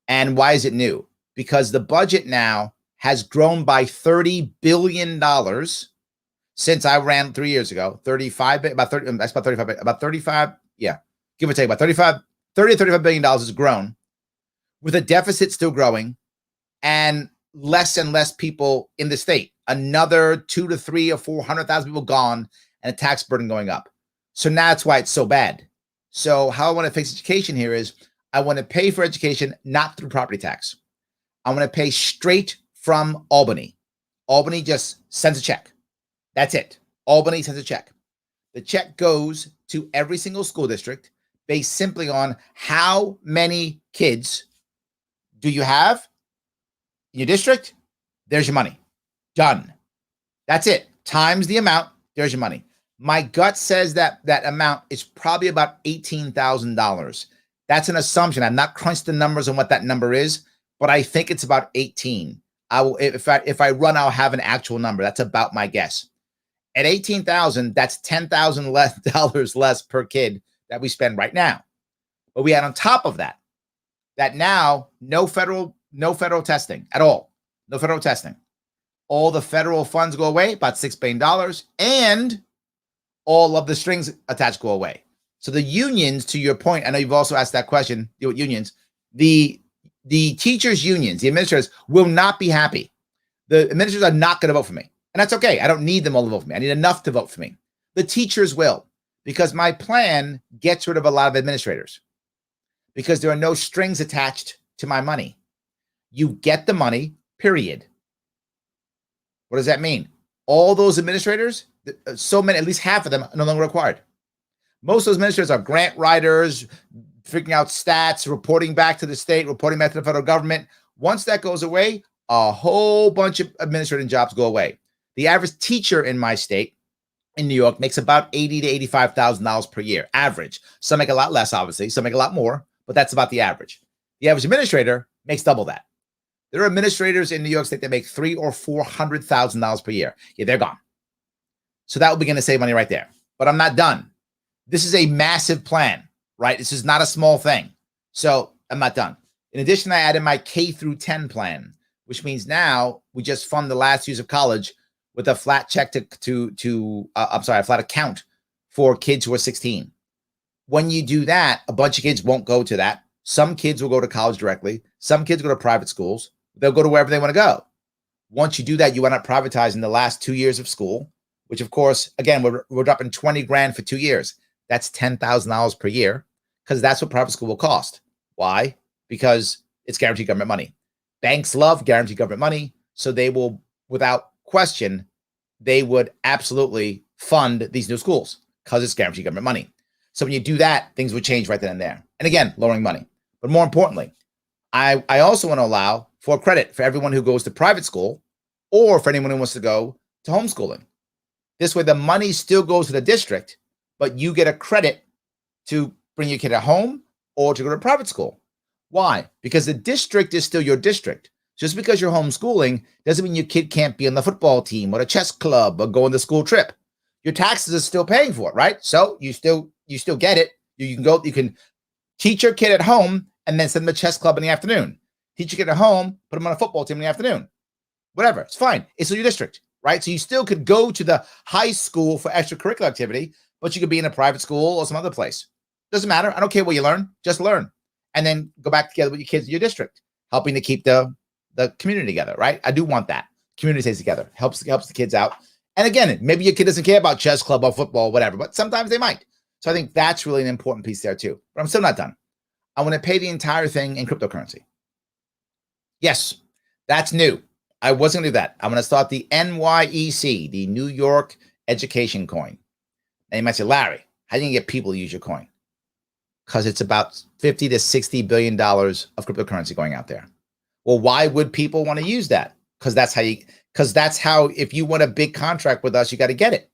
And why is it new? Because the budget now has grown by $30 billion since I ran 3 years ago. 35, about 30, that's about 35, about 35, yeah, give or take about 30 to $35 billion has grown, with a deficit still growing and less people in the state. Another 2 to 3 or 400,000 people gone, and a tax burden going up. So now that's why it's so bad. So how I want to fix education here is I want to pay for education not through property tax. I want to pay straight from Albany. Albany just sends a check. That's it. Albany sends a check. The check goes to every single school district based simply on how many kids do you have in your district. There's your money. Done. That's it. Times the amount. There's your money. My gut says that that amount is probably about $18,000. That's an assumption. I've not crunched the numbers on what that number is, but I think it's about 18. I will, if I run, I'll have an actual number. That's about my guess. At 18,000, that's $10,000 less per kid that we spend right now. But we had on top of that, that now no federal testing at all. No federal testing. All the federal funds go away, about $6 billion, and all of the strings attached go away. So the unions, to your point, I know you've also asked that question, unions, the teachers' unions, the administrators will not be happy. The administrators are not going to vote for me. And that's okay. I don't need them all to vote for me. I need enough to vote for me. The teachers will, because my plan gets rid of a lot of administrators, because there are no strings attached to my money. You get the money, period. What does that mean? All those administrators, so many, at least half of them are no longer required. Most of those administrators are grant writers, figuring out stats, reporting back to the state, reporting back to the federal government. Once that goes away, a whole bunch of administrative jobs go away. The average teacher in my state, in New York, makes about $80,000 to $85,000 per year, average. Some make a lot less, obviously. Some make a lot more, but that's about the average. The average administrator makes double that. There are administrators in New York State that make $300,000 or $400,000 per year. Yeah, they're gone. So that will begin to save money right there. But I'm not done. This is a massive plan, right? This is not a small thing. So I'm not done. In addition, I added my K through 10 plan, which means now we just fund the last years of college with a flat check a flat account for kids who are 16. When you do that, a bunch of kids won't go to that. Some kids will go to college directly. Some kids go to private schools. They'll go to wherever they want to go. Once you do that, you end up privatizing the last 2 years of school, which of course, again, we're dropping 20 grand for 2 years. That's $10,000 per year, because that's what private school will cost. Why? Because it's guaranteed government money. Banks love guaranteed government money, so they will, without question, they would absolutely fund these new schools because it's guaranteed government money. So when you do that, things would change right then and there. And again, lowering money. But more importantly, I also want to allow for credit for everyone who goes to private school or for anyone who wants to go to homeschooling. This way, the money still goes to the district, but you get a credit to bring your kid at home or to go to private school. Why? Because the district is still your district. Just because you're homeschooling doesn't mean your kid can't be on the football team or the chess club or go on the school trip. Your taxes are still paying for it, right? So you still get it. You can teach your kid at home and then send them to chess club in the afternoon. Teach your kid at home, put them on a football team in the afternoon. Whatever, it's fine. It's still your district, right? So you still could go to the high school for extracurricular activity, but you could be in a private school or some other place. Doesn't matter. I don't care what you learn. Just learn. And then go back together with your kids in your district, helping to keep the community together, right? I do want that. Community stays together. Helps the kids out. And again, maybe your kid doesn't care about chess club or football or whatever, but sometimes they might. So I think that's really an important piece there too. But I'm still not done. I want to pay the entire thing in cryptocurrency. Yes, that's new. I wasn't going to do that. I'm going to start the NYEC, the New York Education Coin. Now you might say, Larry, how do you get people to use your coin? Because it's about $50 to $60 billion of cryptocurrency going out there. Well, why would people want to use that? Because that's how, if you want a big contract with us, you got to get it.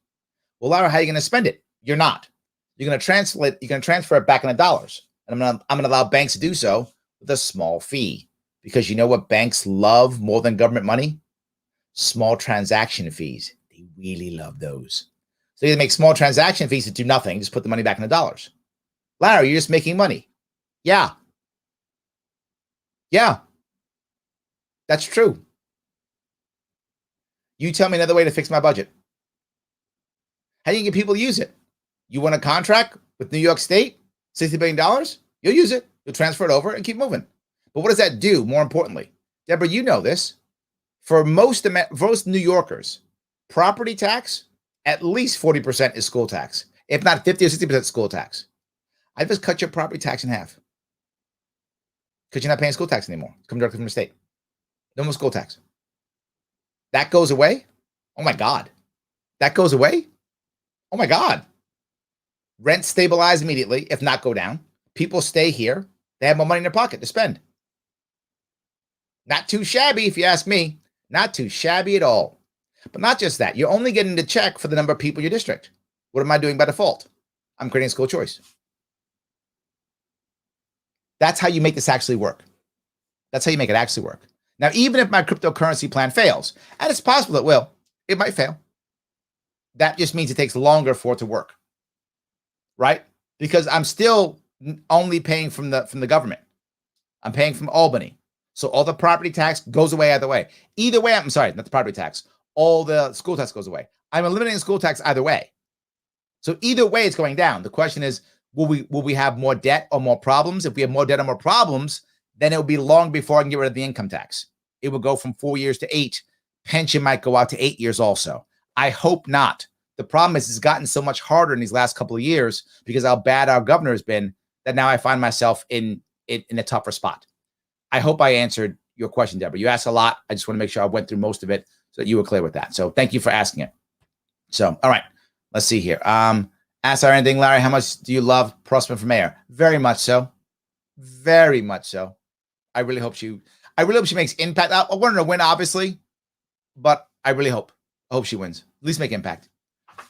Well, Larry, how are you going to spend it? You're not. You're going to transfer it. You're going to transfer it back into dollars, and I'm going to allow banks to do so with a small fee, because you know what banks love more than government money? Small transaction fees. They really love those. So you make small transaction fees that do nothing. Just put the money back into dollars. Larry, you're just making money. Yeah. Yeah. That's true. You tell me another way to fix my budget. How do you get people to use it? You want a contract with New York State, $60 billion? You'll use it. You'll transfer it over and keep moving. But what does that do, more importantly? Deborah, you know this. For most New Yorkers, property tax, at least 40% is school tax. If not 50 or 60% school tax. I just cut your property tax in half. Because you're not paying school tax anymore. It's coming directly from the state. No more school tax. That goes away? Oh my God. That goes away? Oh my God. Rent stabilize immediately, if not go down. People stay here. They have more money in their pocket to spend. Not too shabby, if you ask me. Not too shabby at all. But not just that. You're only getting the check for the number of people in your district. What am I doing by default? I'm creating school choice. That's how you make this actually work. That's how you make it actually work. Now, even if my cryptocurrency plan fails, and it's possible it will, it might fail. That just means it takes longer for it to work, right? Because I'm still only paying from the government. I'm paying from Albany. So all the property tax goes away either way. Either way, I'm sorry, not the property tax. All the school tax goes away. I'm eliminating school tax either way. So either way, it's going down. The question is, will we have more debt or more problems? If we have more debt or more problems, then it will be long before I can get rid of the income tax. It will go from 4 years to 8. Pension might go out to 8 years also. I hope not. The problem is it's gotten so much harder in these last couple of years because how bad our governor has been that now I find myself in a tougher spot. I hope I answered your question, Deborah. You asked a lot. I just want to make sure I went through most of it so that you were clear with that. So thank you for asking it. So, all right, let's see here. Ask her anything, Larry. How much do you love Prossman for mayor? Very much so. Very much so. I really hope she makes impact. I want her to win, obviously, but I really hope she wins. At least make impact.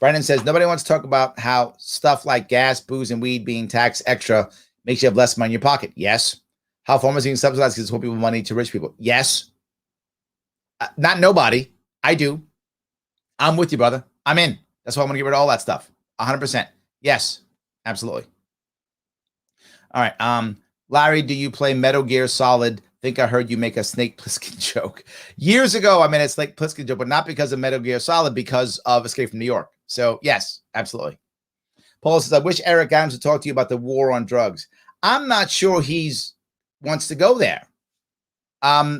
Brandon says, nobody wants to talk about how stuff like gas, booze, and weed being taxed extra makes you have less money in your pocket. Yes. How farmers being subsidized gives poor people money to rich people. Yes. Not nobody. I do. I'm with you, brother. I'm in. That's why I'm going to get rid of all that stuff. 100%. Yes. Absolutely. All right. Larry, do you play Metal Gear Solid? Think I heard you make a Snake Plissken joke. Years ago, I made a Snake Plissken joke, but not because of Metal Gear Solid, because of Escape from New York. So, yes, absolutely. Paul says, I wish Eric Adams would talk to you about the war on drugs. I'm not sure wants to go there.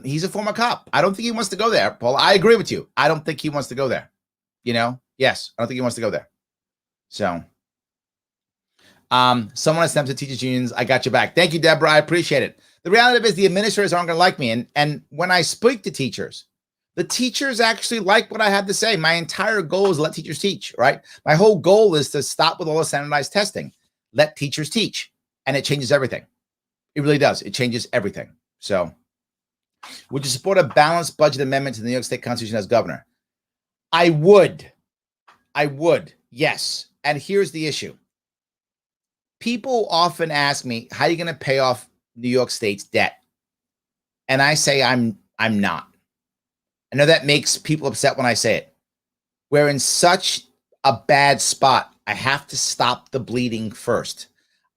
He's a former cop. I don't think he wants to go there, Paul. I agree with you. I don't think he wants to go there. Yes, I don't think he wants to go there. So, someone has stepped to teachers unions. I got your back. Thank you, Deborah. I appreciate it. The reality of it is the administrators aren't going to like me. And when I speak to teachers, the teachers actually like what I have to say. My entire goal is let teachers teach, right? My whole goal is to stop with all the standardized testing. Let teachers teach. And it changes everything. It really does. It changes everything. So, would you support a balanced budget amendment to the New York State Constitution as governor? I would. Yes. And here's the issue. People often ask me, how are you going to pay off New York State's debt? And I say, I'm not. I know that makes people upset when I say it. We're in such a bad spot. I have to stop the bleeding first.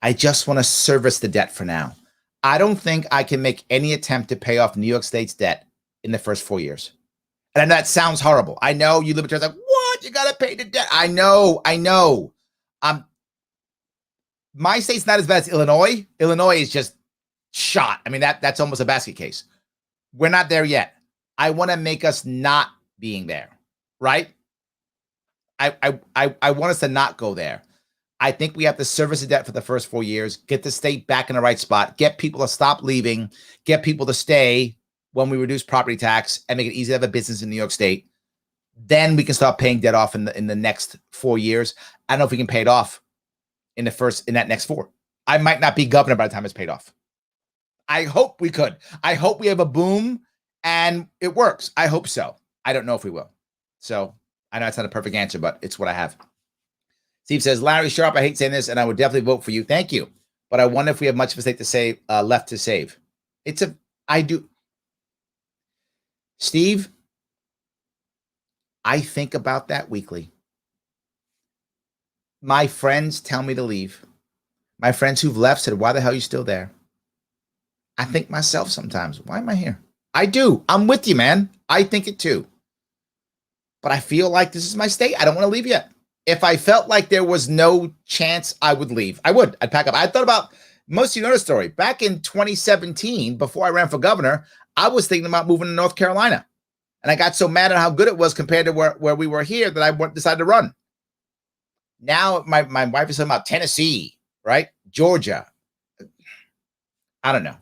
I just want to service the debt for now. I don't think I can make any attempt to pay off New York State's debt in the first 4 years. And I know that sounds horrible. I know you libertarians are like, what? You got to pay the debt. I know. My state's not as bad as Illinois. Illinois is just shot. I mean, that's almost a basket case. We're not there yet. I want to make us not being there, right? I want us to not go there. I think we have to service the debt for the first 4 years, get the state back in the right spot, get people to stop leaving, get people to stay when we reduce property tax and make it easy to have a business in New York State. Then we can start paying debt off in the next 4 years. I don't know if we can pay it off in that next 4. I might not be governor by the time it's paid off. I hope we could. I hope we have a boom and it works. I hope so. I don't know if we will. So I know it's not a perfect answer, but it's what I have. Steve says, Larry Sharpe, I hate saying this, and I would definitely vote for you. Thank you. But I wonder if we have much of a state to save, left to save. I do. Steve, I think about that weekly. My friends tell me to leave. My friends who've left said, why the hell are you still there? I think myself sometimes, why am I here? I do. I'm with you, man. I think it too. But I feel like this is my state. I don't want to leave yet. If I felt like there was no chance I would leave, I would. I'd pack up. I thought about, most of you know the story. Back in 2017, before I ran for governor, I was thinking about moving to North Carolina. And I got so mad at how good it was compared to where we were here that I decided to run. Now my wife is talking about Tennessee, right? Georgia. I don't know.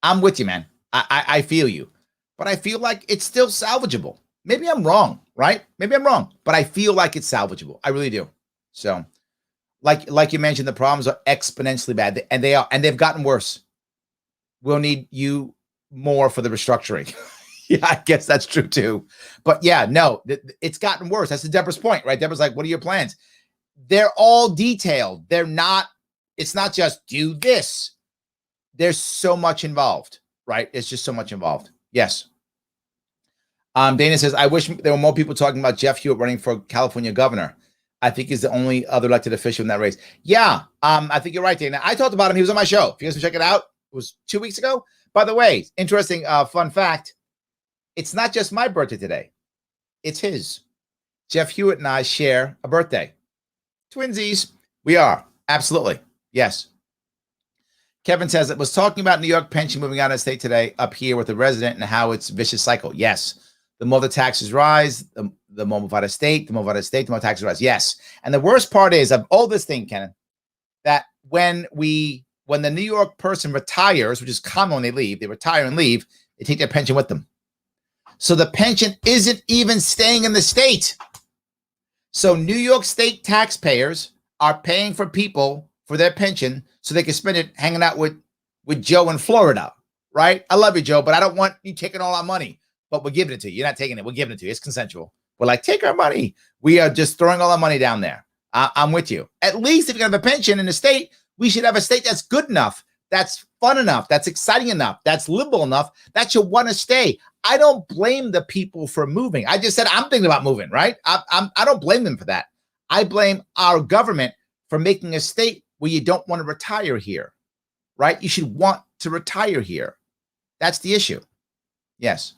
I'm with you, man. I feel you. But I feel like it's still salvageable. Maybe I'm wrong, right? Maybe I'm wrong, but I feel like it's salvageable. I really do. So, like you mentioned, the problems are exponentially bad, and they are, and they've gotten worse. We'll need you more for the restructuring. Yeah, I guess that's true too. But yeah, no, it's gotten worse. That's Deborah's point, right? Deborah's like, what are your plans? They're all detailed. They're not, it's not just do this. There's so much involved, right? It's just so much involved. Yes. Dana says, I wish there were more people talking about Jeff Hewitt running for California governor. I think he's the only other elected official in that race. Yeah, I think you're right, Dana. I talked about him. He was on my show. If you guys can check it out, it was 2 weeks ago. By the way, interesting fun fact. It's not just my birthday today. It's his. Jeff Hewitt and I share a birthday. Twinsies. We are. Absolutely. Yes. Kevin says, it was talking about New York pension moving out of state today up here with the resident and how it's a vicious cycle. Yes. The more the taxes rise, the more move out of state, the more taxes rise. Yes. And the worst part is of all this thing, Ken, that when the New York person retires, which is common when they leave, they retire and leave, they take their pension with them. So the pension isn't even staying in the state. So New York State taxpayers are paying for people for their pension so they can spend it hanging out with Joe in Florida, right? I love you, Joe, but I don't want you taking all our money. But we're giving it to you. You're not taking it. We're giving it to you. It's consensual. We're like, take our money. We are just throwing all our money down there. I'm with you. At least if you're going to have a pension in the state, we should have a state that's good enough, that's fun enough, that's exciting enough, that's liberal enough, that you want to stay. I don't blame the people for moving. I just said I'm thinking about moving, right? I don't blame them for that. I blame our government for making a state where you don't want to retire here, right? You should want to retire here. That's the issue. Yes.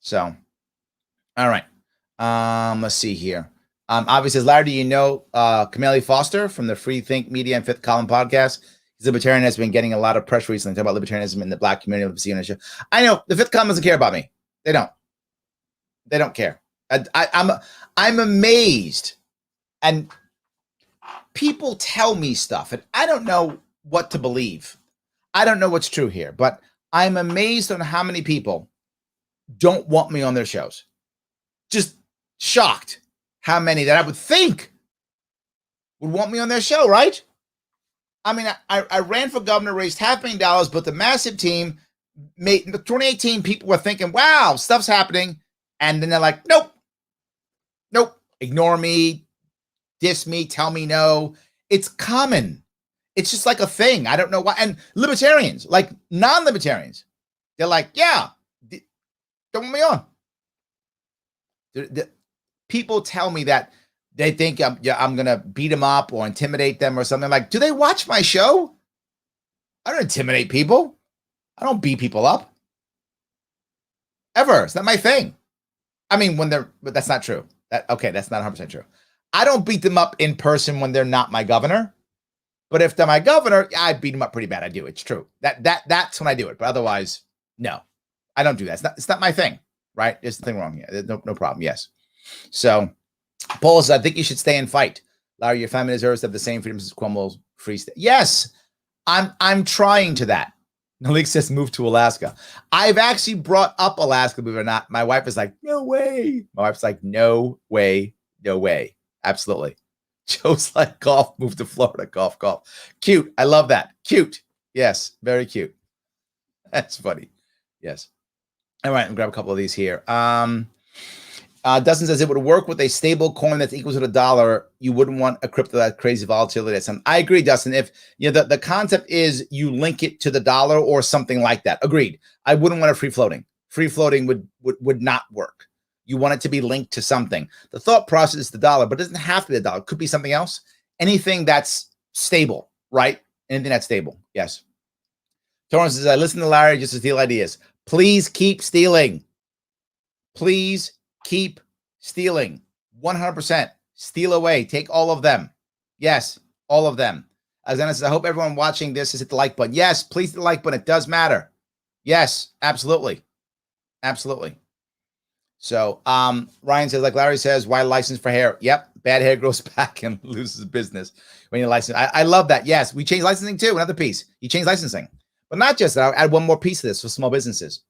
So, all right. Let's see here. Obviously, Larry, do you know Kameli Foster from the Free Think Media and Fifth Column podcast? He's a libertarian, has been getting a lot of press recently talking about libertarianism in the black community. I know the Fifth Column doesn't care about me. They don't. They don't care. I'm amazed, and people tell me stuff, and I don't know what to believe. I don't know what's true here, but I'm amazed on how many people don't want me on their shows. Just shocked how many that I would think would want me on their show, right? I mean, I ran for governor, raised $500,000, but the massive team made in 2018. People were thinking, wow, stuff's happening. And then they're like, nope, ignore me, diss me, tell me no. It's common. It's just like a thing. I don't know why. And libertarians, like non-libertarians, they're like, yeah, don't want me on. The people tell me that they think I'm going to beat them up or intimidate them or something. Like, do they watch my show? I don't intimidate people. I don't beat people up. Ever. It's not my thing. I mean, but that's not true. That's not 100% true. I don't beat them up in person when they're not my governor. But if they're my governor, I beat them up pretty bad. I do. It's true. That's when I do it. But otherwise, no. I don't do that. It's not my thing, right? There's nothing wrong here. There's no problem. Yes. So, Paul says, I think you should stay and fight. Larry, your family deserves to have the same freedoms as Cuomo's free state. Yes, I'm trying to that. Malik says move to Alaska. I've actually brought up Alaska, believe it or not. My wife is like, no way. My wife's like, no way, no way. Absolutely. Joe's like, golf, move to Florida, golf. Cute. I love that. Cute. Yes, very cute. That's funny. Yes. All right, I'll grab a couple of these here. Dustin says it would work with a stable coin that's equal to the dollar. You wouldn't want a crypto that crazy volatility. I agree, Dustin. If the concept is you link it to the dollar or something like that. Agreed. I wouldn't want it free floating. Free floating would not work. You want it to be linked to something. The thought process is the dollar, but it doesn't have to be the dollar. It could be something else. Anything that's stable, right? Anything that's stable. Yes. Torrance says, I listen to Larry just to steal ideas. Please keep stealing. Please keep stealing. 100%. Steal away. Take all of them. Yes, all of them. Alexander says, I hope everyone watching this has hit the like button. Yes, please hit the like button. It does matter. Yes, absolutely. Absolutely. So Ryan says, like Larry says, why license for hair? Yep. Bad hair grows back and loses business when you license. I love that. Yes, we changed licensing too. Another piece. You change licensing. But not just that. I'll add one more piece to this for small businesses.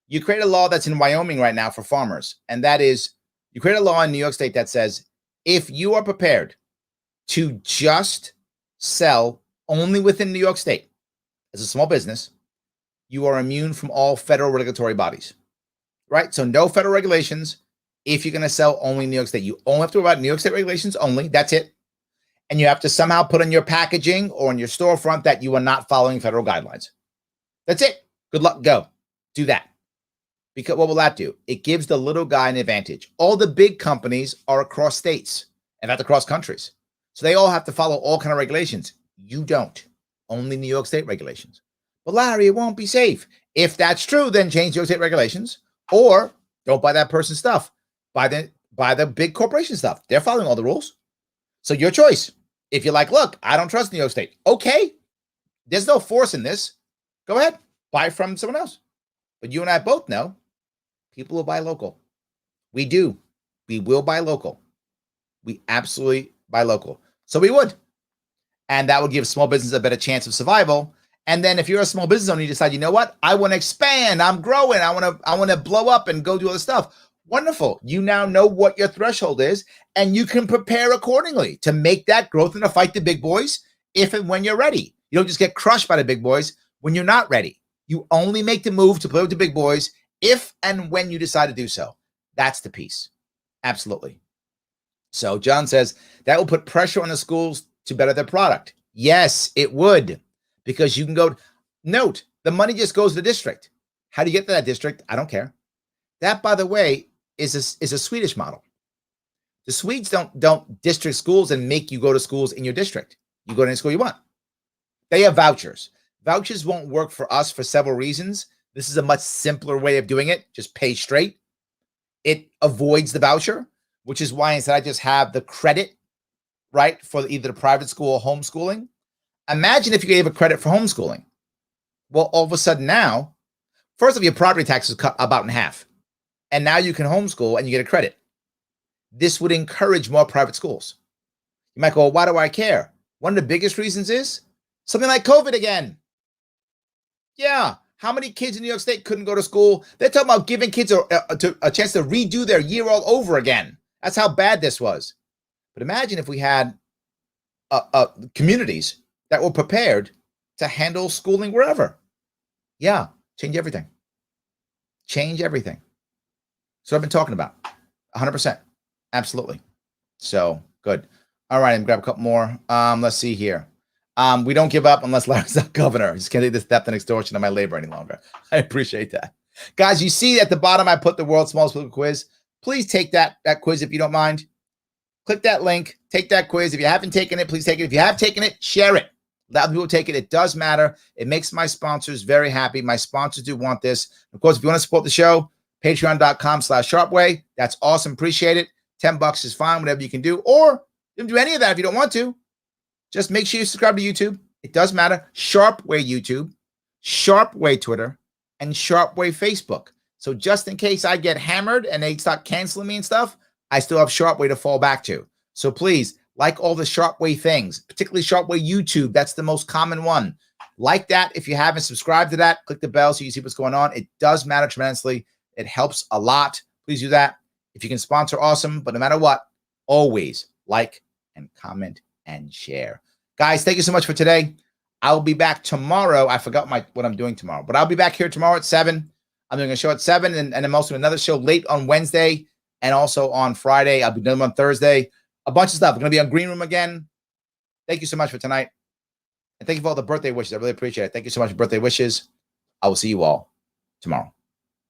You create a law that's in Wyoming right now for farmers. And that is, you create a law in New York State that says, if you are prepared to just sell only within New York State as a small business, you are immune from all federal regulatory bodies. Right? So no federal regulations if you're going to sell only in New York State. You only have to worry about New York State regulations only. That's it. And you have to somehow put on your packaging or on your storefront that you are not following federal guidelines. That's it. Good luck. Go. Do that. Because what will that do? It gives the little guy an advantage. All the big companies are across states, in fact, across countries. So they all have to follow all kind of regulations. You don't. Only New York State regulations. But Larry, it won't be safe. If that's true, then change New York State regulations. Or don't buy that person's stuff. Buy the big corporation stuff. They're following all the rules. So your choice. If you're like, look, I don't trust New York State. Okay. There's no force in this. Go ahead. Buy from someone else. But you and I both know people will buy local. We do. We will buy local. We absolutely buy local. So we would. And that would give small business a better chance of survival. And then if you're a small business owner, you decide, you know what? I want to expand. I'm growing. I want to blow up and go do other stuff. Wonderful. You now know what your threshold is, and you can prepare accordingly to make that growth and to fight the big boys if and when you're ready. You don't just get crushed by the big boys when you're not ready. You only make the move to play with the big boys if and when you decide to do so. That's the piece. Absolutely. So John says that will put pressure on the schools to better their product. Yes, it would. Because you can go, note, the money just goes to the district. How do you get to that district? I don't care. That, by the way, is a Swedish model. The Swedes don't district schools and make you go to schools in your district. You go to any school you want. They have vouchers. Vouchers won't work for us for several reasons. This is a much simpler way of doing it. Just pay straight. It avoids the voucher, which is why instead I just have the credit, right, for either the private school or homeschooling. Imagine if you gave a credit for homeschooling. Well, all of a sudden now, first of all, your property tax is cut about in half. And now you can homeschool and you get a credit. This would encourage more private schools. You might go, well, why do I care? One of the biggest reasons is something like COVID again. Yeah. How many kids in New York State couldn't go to school? They're talking about giving kids a chance to redo their year all over again. That's how bad this was. But imagine if we had communities that were prepared to handle schooling wherever. Yeah, change everything. Change everything. So I've been talking about 100%. Absolutely. So good. All right, and grab a couple more. Let's see here. We don't give up unless Larry's not governor. Just can't take this theft and extortion of my labor any longer. I appreciate that. Guys, you see at the bottom, I put the world's smallest political quiz. Please take that quiz if you don't mind. Click that link. Take that quiz. If you haven't taken it, please take it. If you have taken it, share it. Let other people take it. It does matter. It makes my sponsors very happy. My sponsors do want this. Of course, if you want to support the show, patreon.com/Sharpeway. That's awesome. Appreciate it. $10 is fine, whatever you can do. Or you can do any of that if you don't want to. Just make sure you subscribe to YouTube. It does matter. Sharpeway YouTube, Sharpeway Twitter, and Sharpeway Facebook. So just in case I get hammered and they start canceling me and stuff, I still have Sharpeway to fall back to. So please, like all the Sharpeway things, particularly Sharpeway YouTube. That's the most common one. Like that. If you haven't subscribed to that, click the bell so you see what's going on. It does matter tremendously. It helps a lot. Please do that. If you can sponsor, awesome. But no matter what, always like and comment and share. Guys, thank you so much for today. I'll be back tomorrow. I forgot what I'm doing tomorrow, but I'll be back here tomorrow at 7. I'm doing a show at 7, and I'm also doing another show late on Wednesday. and also on Friday. I'll be doing them on Thursday. A bunch of stuff. I'm going to be on Green Room again. Thank you so much for tonight. And thank you for all the birthday wishes. I really appreciate it. Thank you so much for birthday wishes. I will see you all tomorrow.